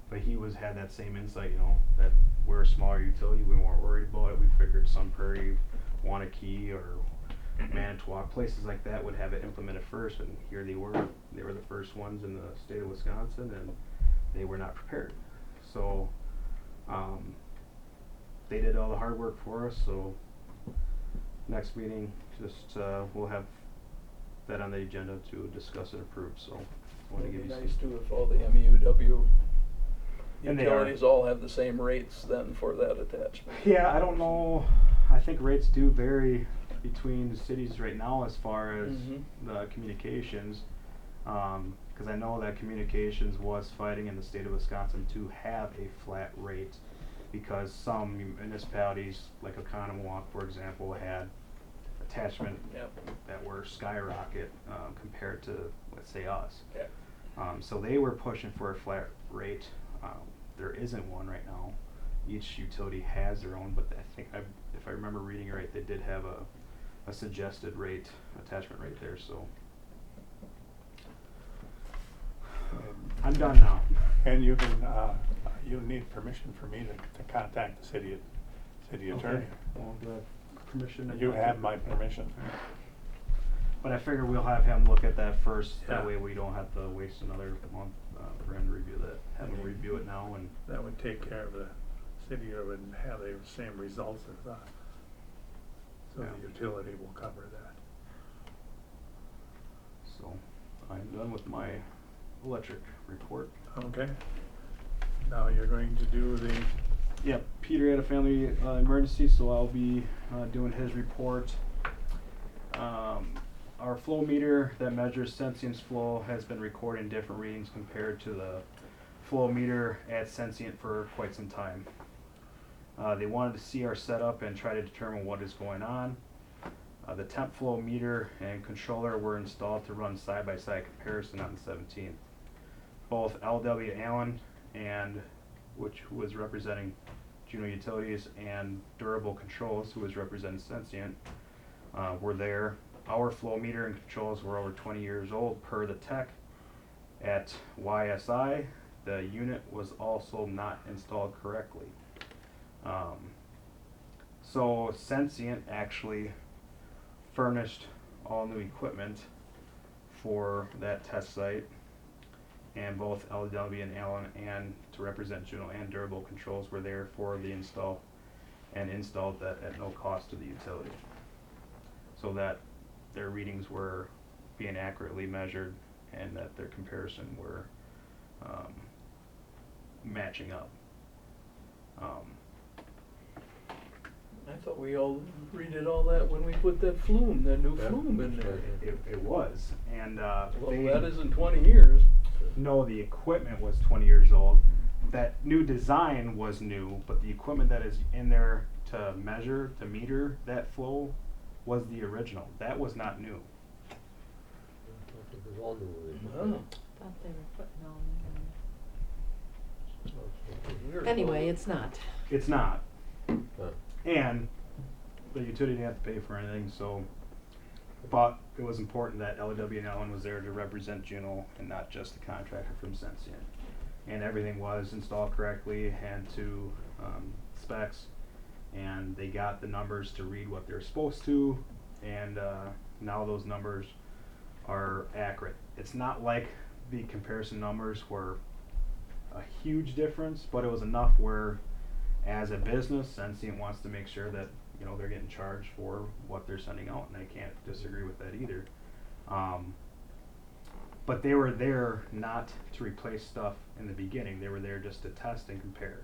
But he had that same insight, that we're a smaller utility, we weren't worried about it, we figured Sun Prairie, Wanakee, or Manitowoc, places like that would have it implemented first, and here they were the first ones in the state of Wisconsin, and they were not prepared. So, they did all the hard work for us, so next meeting, just, we'll have that on the agenda to discuss and approve, so. I wanna It'd give be you nice some. too if all the MUW And they are. utilities all have the same rates then for that attachment. Yeah, I don't know, I think rates do vary between the cities right now as far as Mhm. the communications. Cause I know that communications was fighting in the state of Wisconsin to have a flat rate, because some municipalities, like Oconomowoc, for example, had attachment Yep. that were skyrocket, compared to, let's say, us. Yeah. So they were pushing for a flat rate. There isn't one right now. Each utility has their own, but I think, if I remember reading it right, they did have a suggested rate, attachment rate there, so. I'm done now. And you can, you need permission for me to contact the city attorney. Okay. Well, do I have permission? to You contact- have my permission. But I figure we'll have him look at that first, Yeah. that way we don't have to waste another month, for him to review that. Have him review it now, and That would take care of the city, or would have the same results as us. So Yeah. the utility will cover that. so, I'm done with my electric report. Okay. Now you're going to do the, Yep, Peter had a family emergency, so I'll be doing his report. Our flow meter that measures Sensient's flow has been recording different readings compared to the flow meter at Sensient for quite some time. They wanted to see our setup and try to determine what is going on. The temp flow meter and controller were installed to run side-by-side comparison on the 17th. Both LW Allen, which was representing Juneau Utilities, and Durable Controls, who was representing Sensient, were there. Our flow meter and controls were over 20 years old per the tech. At YSI, the unit was also not installed correctly. So Sensient actually furnished all new equipment for that test site. And both LW and Allen, and to represent Juneau and Durable Controls, were there for the install, and installed that at no cost to the utility. So that their readings were being accurately measured, and that their comparison were matching up. I thought we all redid all that when we put that flume, that new Yeah, flume in that's there. right. It was, and Well, they, that isn't 20 years. no, the equipment was 20 years old. That new design was new, but the equipment that is in there to measure, to meter that flow was the original. That was not new. It was all new. Oh, Thought they were putting all new weird. in. Anyway, it's not. It's not. Huh. And the utility didn't have to pay for anything, so, but it was important that LW and Allen was there to represent Juneau and not just the contractor from Sensient. And everything was installed correctly and to specs, and they got the numbers to read what they're supposed to, and now those numbers are accurate. It's not like the comparison numbers were a huge difference, but it was enough where, as a business, Sensient wants to make sure that, you know, they're getting charged for what they're sending out, and I can't disagree with that either. But they were there not to replace stuff in the beginning. They were there just to test and compare,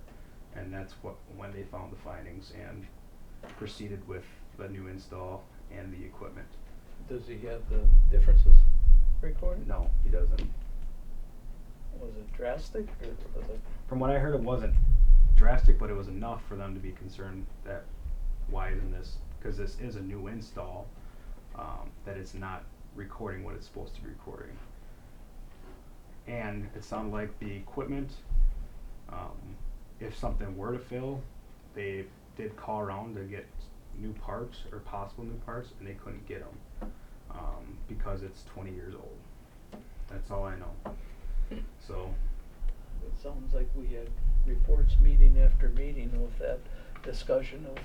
and that's when they found the findings and proceeded with the new install and the equipment. Does he have the differences recorded? No, he doesn't. Was it drastic or was it? From what I heard, it wasn't drastic, but it was enough for them to be concerned that why isn't this, because this is a new install, that it's not recording what it's supposed to be recording. And it sounded like the equipment, if something were to fail, they did call around to get new parts or possible new parts, and they couldn't get them because it's 20 years old. That's all I know. So, It sounds like we had reports meeting after meeting with that discussion of,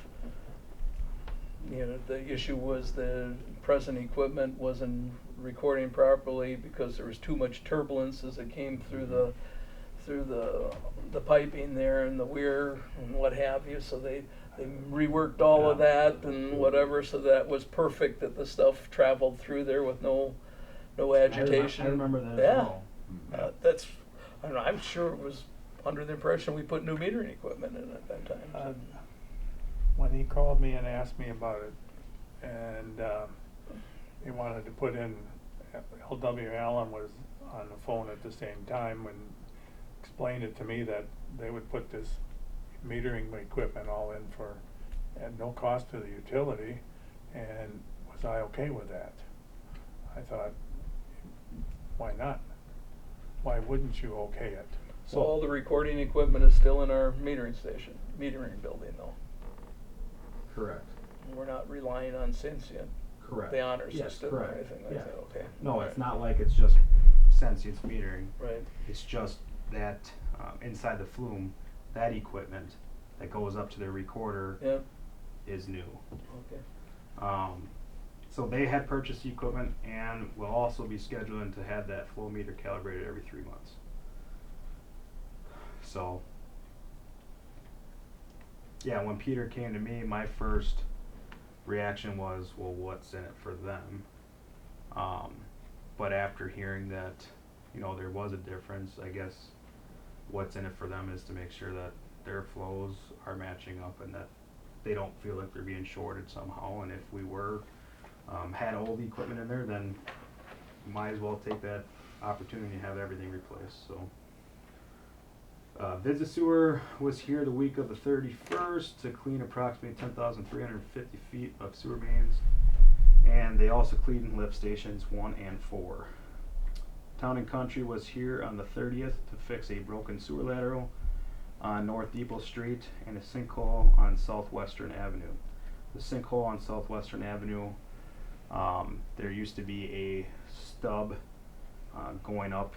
you know, the issue was the present equipment wasn't recording properly because there was too much turbulence as it came through the piping there and the weir and what have you, so they reworked all of that and whatever, so that was perfect, that the stuff traveled through there with no agitation. I remember that as Yeah. well. That's, I don't know, I'm sure it was under the impression we put new metering equipment in at that time. When he called me and asked me about it, and he wanted to put in, LW Allen was on the phone at the same time and explained it to me that they would put this metering equipment all in for, at no cost to the utility, and was I okay with that? I thought, why not? Why wouldn't you okay it? So all the recording equipment is still in our metering building though. Correct. We're not relying on Sensient, Correct. the honor Yes, system or correct. anything like Yeah. that, okay. No, Right. it's not like it's just Sensient's metering. Right. It's just that inside the flume, that equipment that goes up to their recorder Yeah, is new. okay. So they had purchased the equipment, and will also be scheduling to have that flow meter calibrated every 3 months. So, yeah, when Peter came to me, my first reaction was, well, what's in it for them? But after hearing that, you know, there was a difference, I guess what's in it for them is to make sure that their flows are matching up and that they don't feel like they're being shorted somehow. And if we were had old equipment in there, then might as well take that opportunity to have everything replaced. So Visit Sewer was here the week of the 31st to clean approximately 10,350 feet of sewer mains, and they also cleaned lift stations 1 and 4. Town and Country was here on the 30th to fix a broken sewer lateral on North Depot Street and a sinkhole on Southwestern Avenue. The sinkhole on Southwestern Avenue, there used to be a stub going up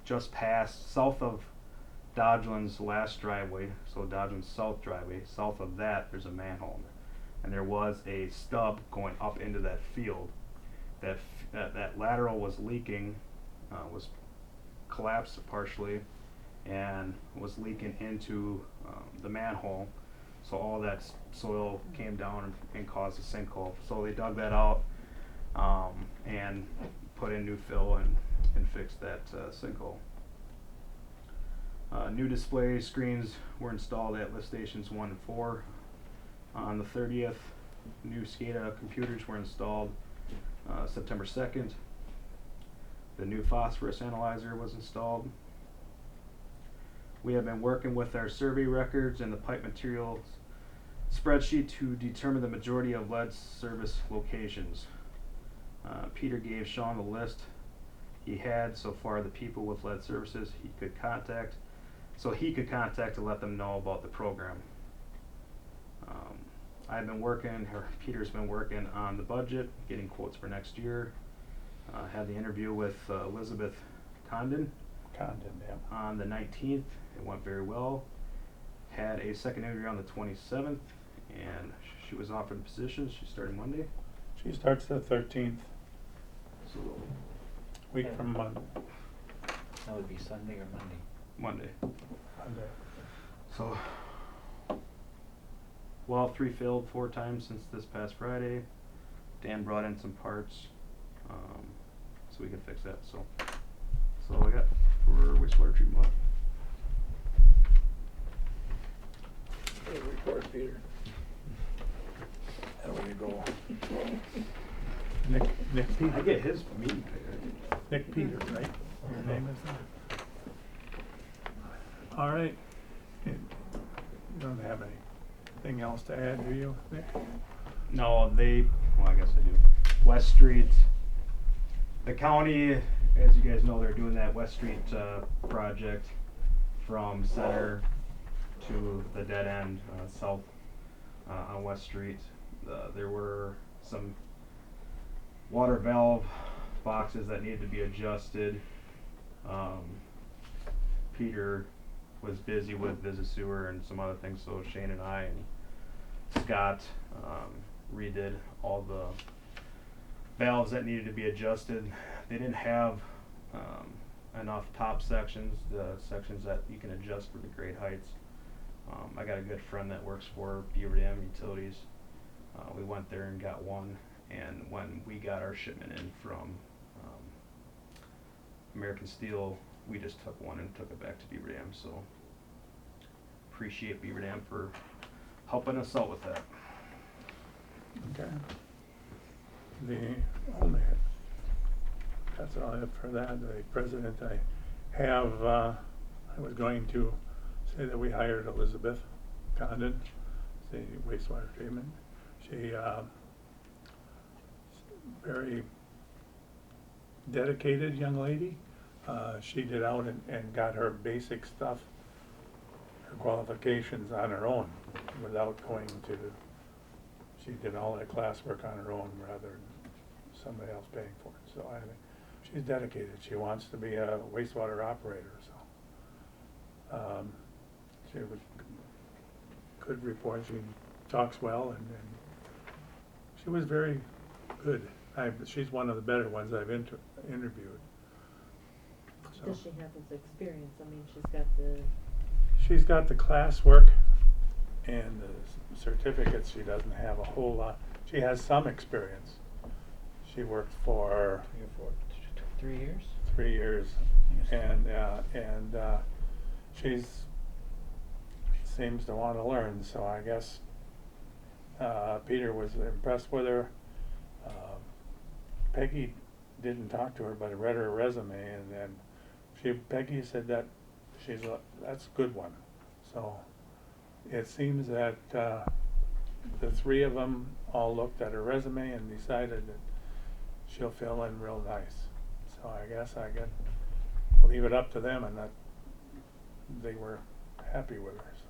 just past, south of Dodgeland's last driveway, so Dodgeland's south driveway. South of that, there's a manhole. and there was a stub going up into that field. That lateral was leaking, was collapsed partially, and was leaking into the manhole. So all that soil came down and caused a sinkhole. So they dug that out and put in new fill and fixed that sinkhole. New display screens were installed at lift stations 1 and 4. On the 30th, new SCADA computers were installed September 2nd. The new phosphorus analyzer was installed. We have been working with our survey records and the pipe materials spreadsheet to determine the majority of lead service locations. Peter gave Sean the list he had so far the people with lead services he could contact, to let them know about the program. I've been working, or Peter's been working on the budget, getting quotes for next year. Had the interview with Elizabeth Condon on the 19th. It went very well. Had a second interview on the 27th, and she was offered the position. She started Monday. She starts the 13th, So week from Monday. That would be Sunday or Monday. Monday. Monday. So, well, 3 filled 4 times since this past Friday. Dan brought in some parts, so we can fix that. So that's all I got for wastewater treatment. Good report, Peter. There we go. Nick Peter. I get his meeting pay. Nick Peter, right? Your name is that? All right. You don't have anything else to add, do you, Nick? No, well, I guess I do. West Street, the county, as you guys know, they're doing that West Street project from Center to the dead end south on West Street. There were some water valve boxes that needed to be adjusted. Peter was busy with Visit Sewer and some other things, so Shane and I and Scott redid all the valves that needed to be adjusted. They didn't have enough top sections, the sections that you can adjust for the grade heights. I got a good friend that works for Beaver Dam Utilities. We went there and got one, and when we got our shipment in from American Steel, we just took one and took it back to Beaver Dam. So appreciate Beaver Dam for helping us out with that. Okay. That's all I have for that. The president, I was going to say that we hired Elizabeth Condon, the wastewater treatment. She very dedicated young lady. She did out and got her basic stuff, her qualifications on her own without going to, she did all that classwork on her own rather than somebody else paying for it. So I think she's dedicated. She wants to be a wastewater operator, so. She was good report. She talks well and she was very good. She's one of the better ones I've interviewed. So. Does she have this experience? I mean, She's got the classwork and the certificates. She doesn't have a whole lot. She has some experience. She worked for 3 years? 3 years, and she's seems to want to learn. So I guess Peter was impressed with her. Peggy didn't talk to her, but I read her resume, and then Peggy said that that's a good one. So it seems that the 3 of them all looked at her resume and decided that she'll fill in real nice. So I guess I'll leave it up to them, and that they were happy with her. So.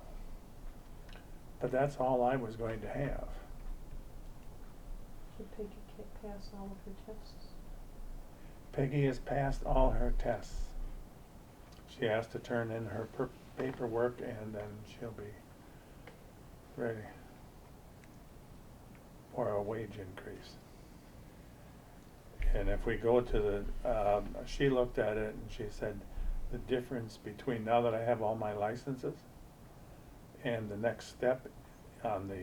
But that's all I was going to have. Did Peggy pass all of her tests? Peggy has passed all her tests. She has to turn in her paperwork, and then she'll be ready. or a wage increase. And if we go to the, she looked at it and she said, the difference between now that I have all my licenses and the next step on the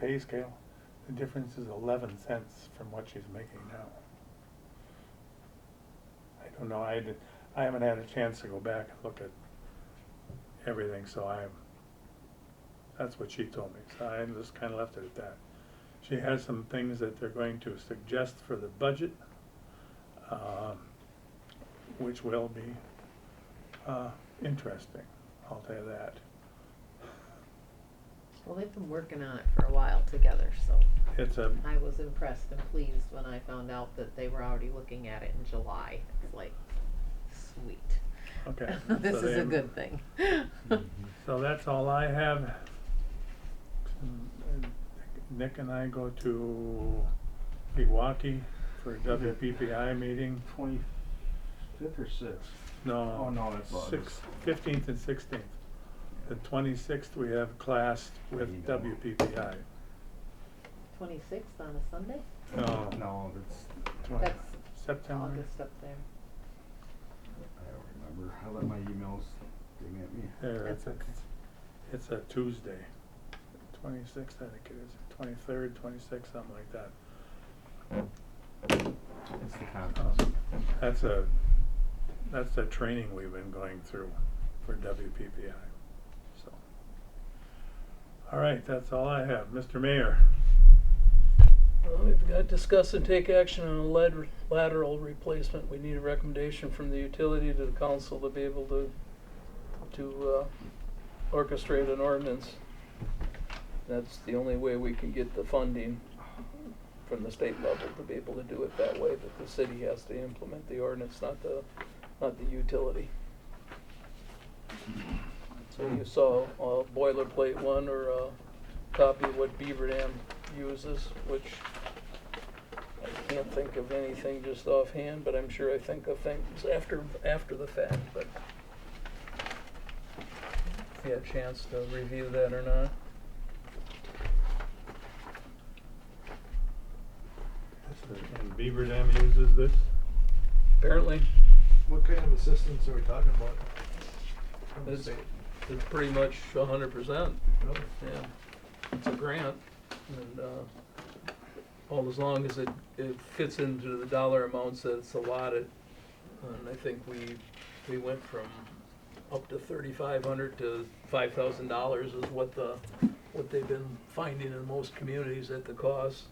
pay scale, the difference is 11 cents from what she's making now. I don't know, I haven't had a chance to go back and look at everything, so that's what she told me, so I just kinda left it at that. She has some things that they're going to suggest for the budget, which will be interesting, I'll tell you that. Well, they've been working on it for a while together, so It's a, I was impressed and pleased when I found out that they were already looking at it in July. It's like, sweet. okay. This so is a they- good thing. So that's all I have. And Nick and I go to Pewaukee for a WPPI meeting. 25th or 6th? No. Oh, no, that's August. 15th and 16th. The 26th, we have class with There you go. WPPI. 26th on a Sunday? No, No, that's, That's September. August up there. I don't remember. I let my emails ding at me. There, That's okay. it's a Tuesday. 26th, I think it is. 23rd, 26th, something like that. It's the conference. That's the training we've been going through for WPPI, so. All right, that's all I have. Mr. Mayor. Well, we've got discuss and take action on a lead lateral replacement. We need a recommendation from the utility to the council to be able to orchestrate an ordinance. That's the only way we can get the funding from the state level to be able to do it that way, that the city has to implement the ordinance, not the utility. So you saw a boilerplate one or a copy of what Beaver Dam uses, which I can't think of anything just offhand, but I'm sure I think of things after the fact, but if you had a chance to review that or not. And Beaver Dam uses this? Apparently, What kind of assistance are we talking about? From the it's, state? it's pretty much 100%, Really? yeah. It's a grant, and, all as long as it fits into the dollar amounts that it's allotted. And I think we went from up to $3,500 to $5,000 is what they've been finding in most communities at the cost.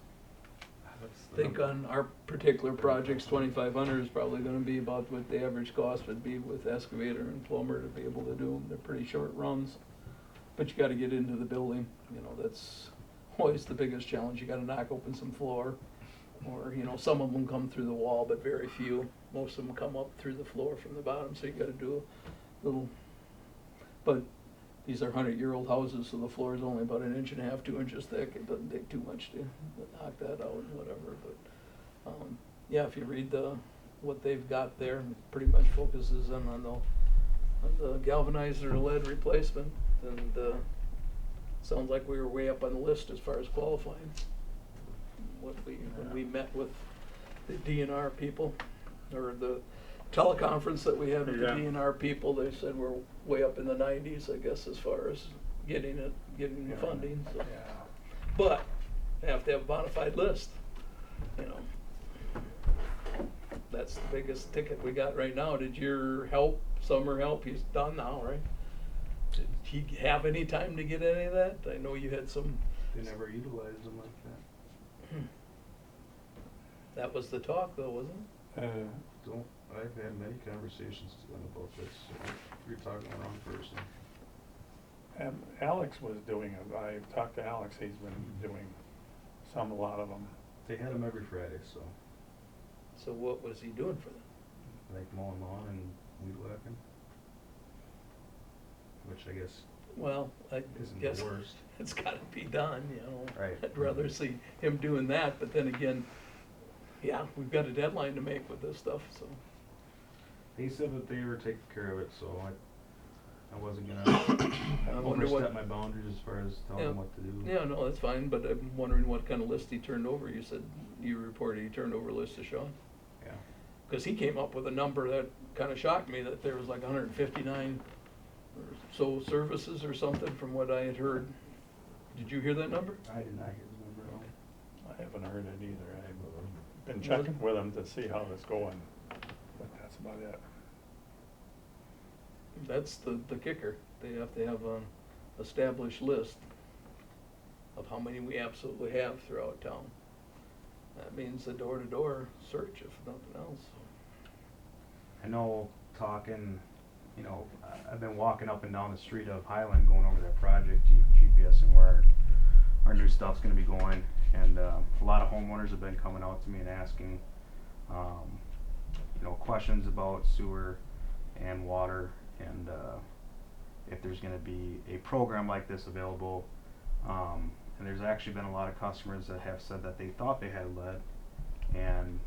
I think on our particular projects, 2,500 is probably gonna be about what the average cost would be with excavator and plumber to be able to do them. They're pretty short runs, but you gotta get into the building, you know, that's always the biggest challenge. You gotta knock open some floor, or, you know, some of them come through the wall, but very few. Most of them come up through the floor from the bottom, so you gotta do a little, but these are 100-year-old houses, so the floor is only about 1.5 inches, 2 inches thick. It doesn't take too much to knock that out and whatever, but, yeah, if you read what they've got there, it pretty much focuses in on the galvanizer lead replacement, and, sounds like we were way up on the list as far as qualifying. When we met with the DNR people, or the teleconference that we had with the Yeah. DNR people, they said we're way up in the 90s, I guess, as far as getting the Yeah. funding, so. Yeah. But, they have to have a bona fide list, you know. That's the biggest ticket we got right now. Did your summer help, he's done now, right? Did he have any time to get any of that? I know you had some. They never utilized them like that. That was the talk though, wasn't it? I've had many conversations to them about this, so you're talking to the wrong person. Alex was doing it. I talked to Alex, he's been doing a lot of them. They had them every Friday, so, So what was he doing for them? like mowing lawn and weed whacking. Which I guess Well, I isn't guess the worst. it's gotta be done, you know. Right. I'd rather see him doing that, but then again, yeah, we've got a deadline to make with this stuff, so. He said that they were taking care of it, so I wasn't gonna I wonder what- overstep my boundaries as far as telling Yeah. him what to do. Yeah, no, that's fine, but I'm wondering what kind of list he turned over. You said you reported he turned over a list to Sean. Yeah. Cause he came up with a number that kinda shocked me, that there was like 159 or so services or something from what I had heard. Did you hear that number? I did not hear the number at all. I haven't heard it either. I've been checking with them to see how it's going, but that's about it. That's the kicker. They have to have an established list of how many we absolutely have throughout town. That means a door-to-door search, if nothing else. I know talking, you know, I've been walking up and down the street of Highland going over that project, GPSing where our new stuff's gonna be going, and a lot of homeowners have been coming out to me and asking, you know, questions about sewer and water, and if there's gonna be a program like this available. And there's actually been a lot of customers that have said that they thought they had lead, and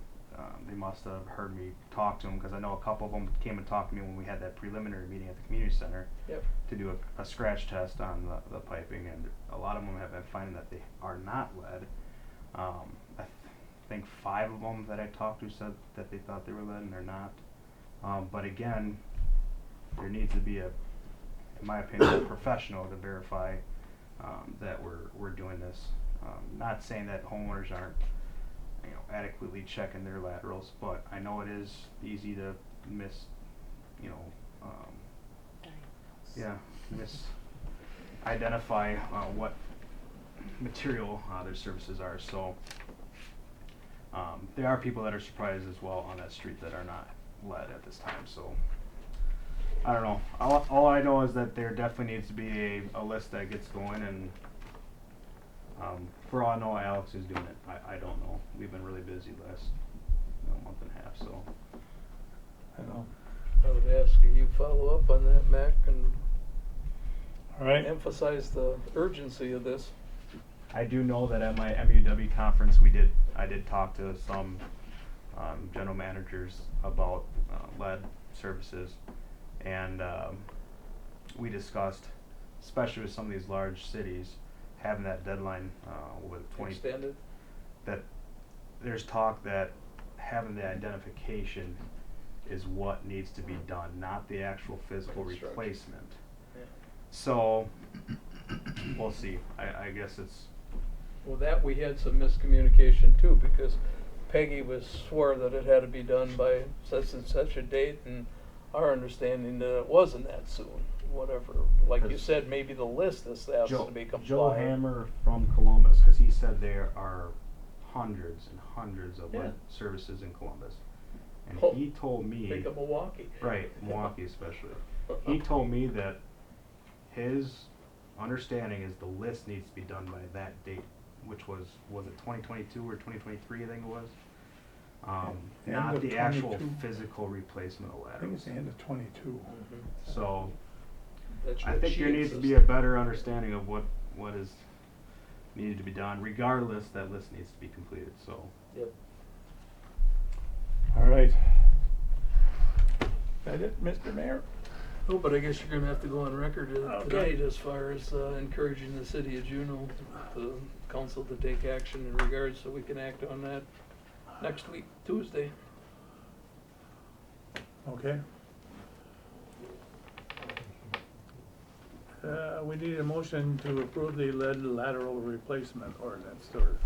they must have heard me talk to them, because I know a couple of them came and talked to me when we had that preliminary meeting at the community center Yep. to do a scratch test on the piping, and a lot of them have been finding that they are not lead. I think 5 of them that I talked to said that they thought they were lead, and they're not. But again, there needs to be in my opinion, a professional to verify that we're doing this. Not saying that homeowners aren't, you know, adequately checking their laterals, but I know it is easy to identify what material their services are. So there are people that are surprised as well on that street that are not lead at this time. So I don't know. All I know is that there definitely needs to be a list that gets going, and for all I know, Alex is doing it. I don't know. We've been really busy last month and a half, so. I know. I would ask you follow up on that, Mac, and All right. emphasize the urgency of this. I do know that at my MUW conference, I did talk to some general managers about lead services, and we discussed, especially with some of these large cities, having that deadline with 20. Extended. That there's talk that having the identification is what needs to be done, not the actual physical Construction. replacement. Yeah. So we'll see. I guess it's. Well, that we had some miscommunication too, because Peggy swore that it had to be done by such and such a date, and our understanding that it wasn't that soon. Whatever, like you said, maybe the list has to be compliant. Joe Hammer from Columbus, because he said there are hundreds and hundreds of lead services in Columbus, and Oh, he told me. Think of Milwaukee. Right, Milwaukee especially. He told me that his understanding is the list needs to be done by that date, which was it 2022 or 2023, I think it was? End Not of the actual 22. physical replacement of I think laterals. it's the end of 22. So That's I what think there she needs to says. be a better understanding of what is needed to be done. Regardless, that list needs to be completed, so. Yep. All right. That it, Mr. Mayor? Oh, but I guess you're gonna have to go on record Okay. tonight as far as encouraging the city of Juneau, the council to take action in regards, so we can act on that next week, Tuesday. Okay. We need a motion to approve the lead lateral replacement ordinance, or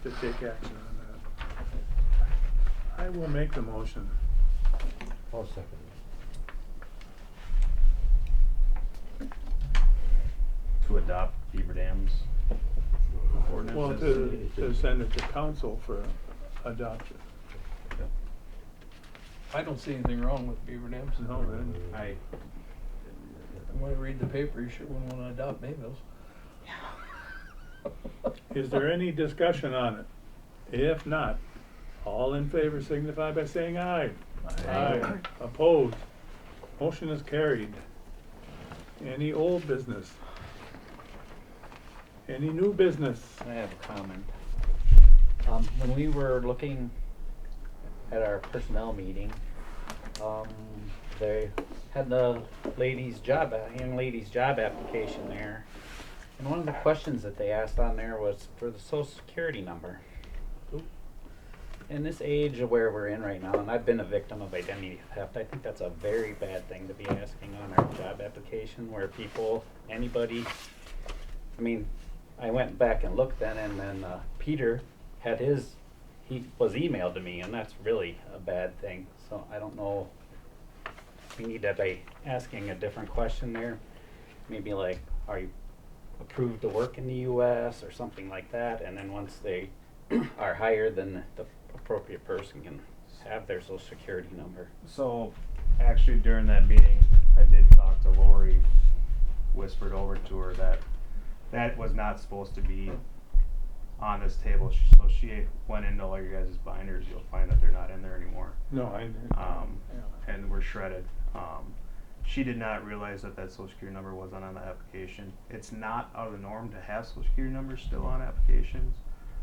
to take action on that. I will make the motion. I'll second To adopt Beaver Dam's ordinance. Well, to send it to council for adoption. I don't see anything wrong with beaver dams. No, then, When I read the paper, you sure wouldn't wanna adopt Mayville's. is there any discussion on it? If not, all in favor signify by saying aye. Aye. Opposed? Motion is carried. Any old business? Any new business? I have a comment. When we were looking at our personnel meeting, they had the young lady's job application there. And one of the questions that they asked on there was for the social security number. In this age of where we're in right now, and I've been a victim of identity theft, I think that's a very bad thing to be asking on our job application where anybody, I mean, I went back and looked then, and then Peter had he was emailed to me, and that's really a bad thing. So I don't know, we need to be asking a different question there. Maybe like, are you approved to work in the US or something like that, and then once they are hired, then the appropriate person can have their social security number. So, actually during that meeting, I did talk to Lori, whispered over to her that that was not supposed to be on this table, so she went into all your guys' binders, you'll find that they're not in there anymore. No, I, And were shredded. She did not realize that social security number wasn't on the application. It's not out of the norm to have social security numbers still on applications.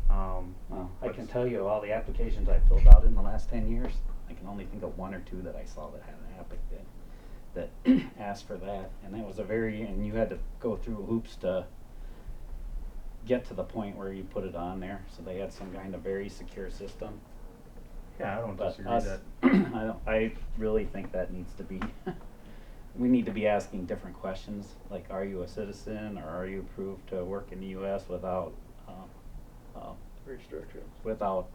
Well, I can tell you all the applications I filled out in the last 10 years, I can only think of one or two that I saw that had an applicant that asked for that, and that was and you had to go through hoops to get to the point where you put it on there, so they had some kind of very secure system. Yeah, I don't But disagree us, that. I really think that needs to be, we need to be asking different questions, like are you a citizen, or are you approved to work in the US without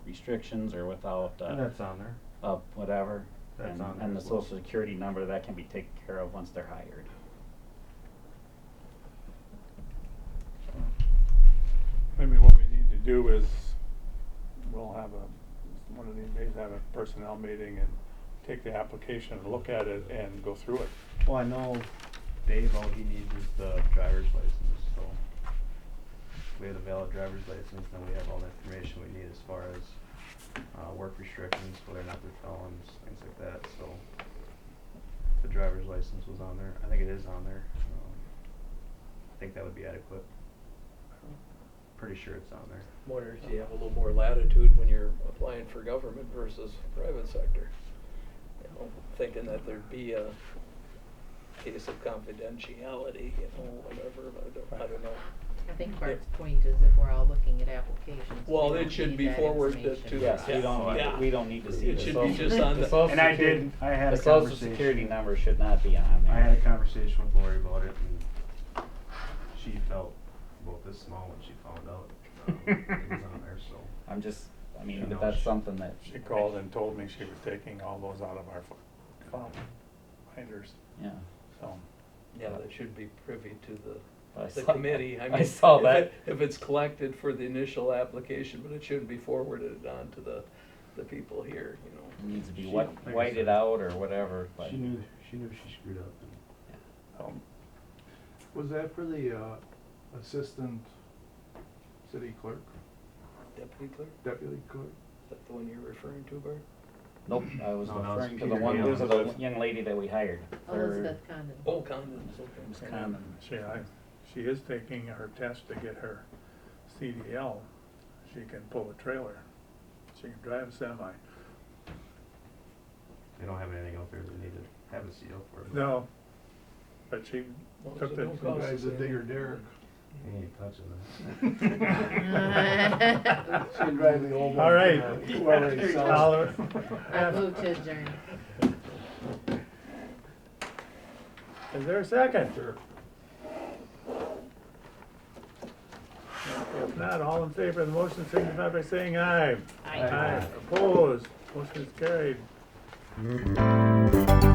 restrictions or without And that's on there. whatever. That's on there And the as well. social security number, that can be taken care of once they're hired. maybe what we need to do is, we'll have one of these days, have a personnel meeting and take the application and look at it and go through it. Well, I know Dave, all he needs is the driver's license, so we have a valid driver's license, then we have all the information we need as far as work restrictions, whether or not they're felons, things like that, so the driver's license was on there. I think it is on there. I think that would be adequate. Pretty sure it's on there. Wonder if you have a little more latitude when you're applying for government versus private sector. You know, thinking that there'd be a case of confidentiality, you know, whatever, but I don't know. I think Bart's point is if we're all looking at applications. we Well, don't it should need be that forwarded information. to. Yes, Yeah. we don't need to see It the should social- be just on the. social And I security- did, I had a The social conversation. security number should not be on there. I had a conversation with Lori about it, and she felt about this small when she found out it was on there, so. I mean, Yeah, but no, that's something that. She called and told me she was taking all those out of our file binders, Yeah. so. Yeah, that should be privy to I the saw- committee. I I mean, saw if that. if it's collected for the initial application, but it shouldn't be forwarded on to the people here, you know. It needs to be She- white, like I whited said, out or whatever, but. She knew she screwed up. Was that for the assistant city clerk, Deputy clerk, deputy clerk? is that the one you're referring to, Bart? Nope, I was No, that was referring to the Peter one, Gale. this is the young lady that we hired. for Elizabeth Condon. Oh, Condon's, Ms. okay. Condon. She is taking her test to get her CDL. She can pull a trailer. She can drive a semi. They don't have anything out there that need to have a CO for it. No, but she Well, took so the. don't cost Guys us that digger anything. Derek. He ain't touching that. She'd drive the old one. All right. Whoever he sells. I move to adjourn. Is there a second? Sure. If not, all in favor of the motion signify by saying aye. Aye. Aye. Opposed, motion is carried. Mm-hmm.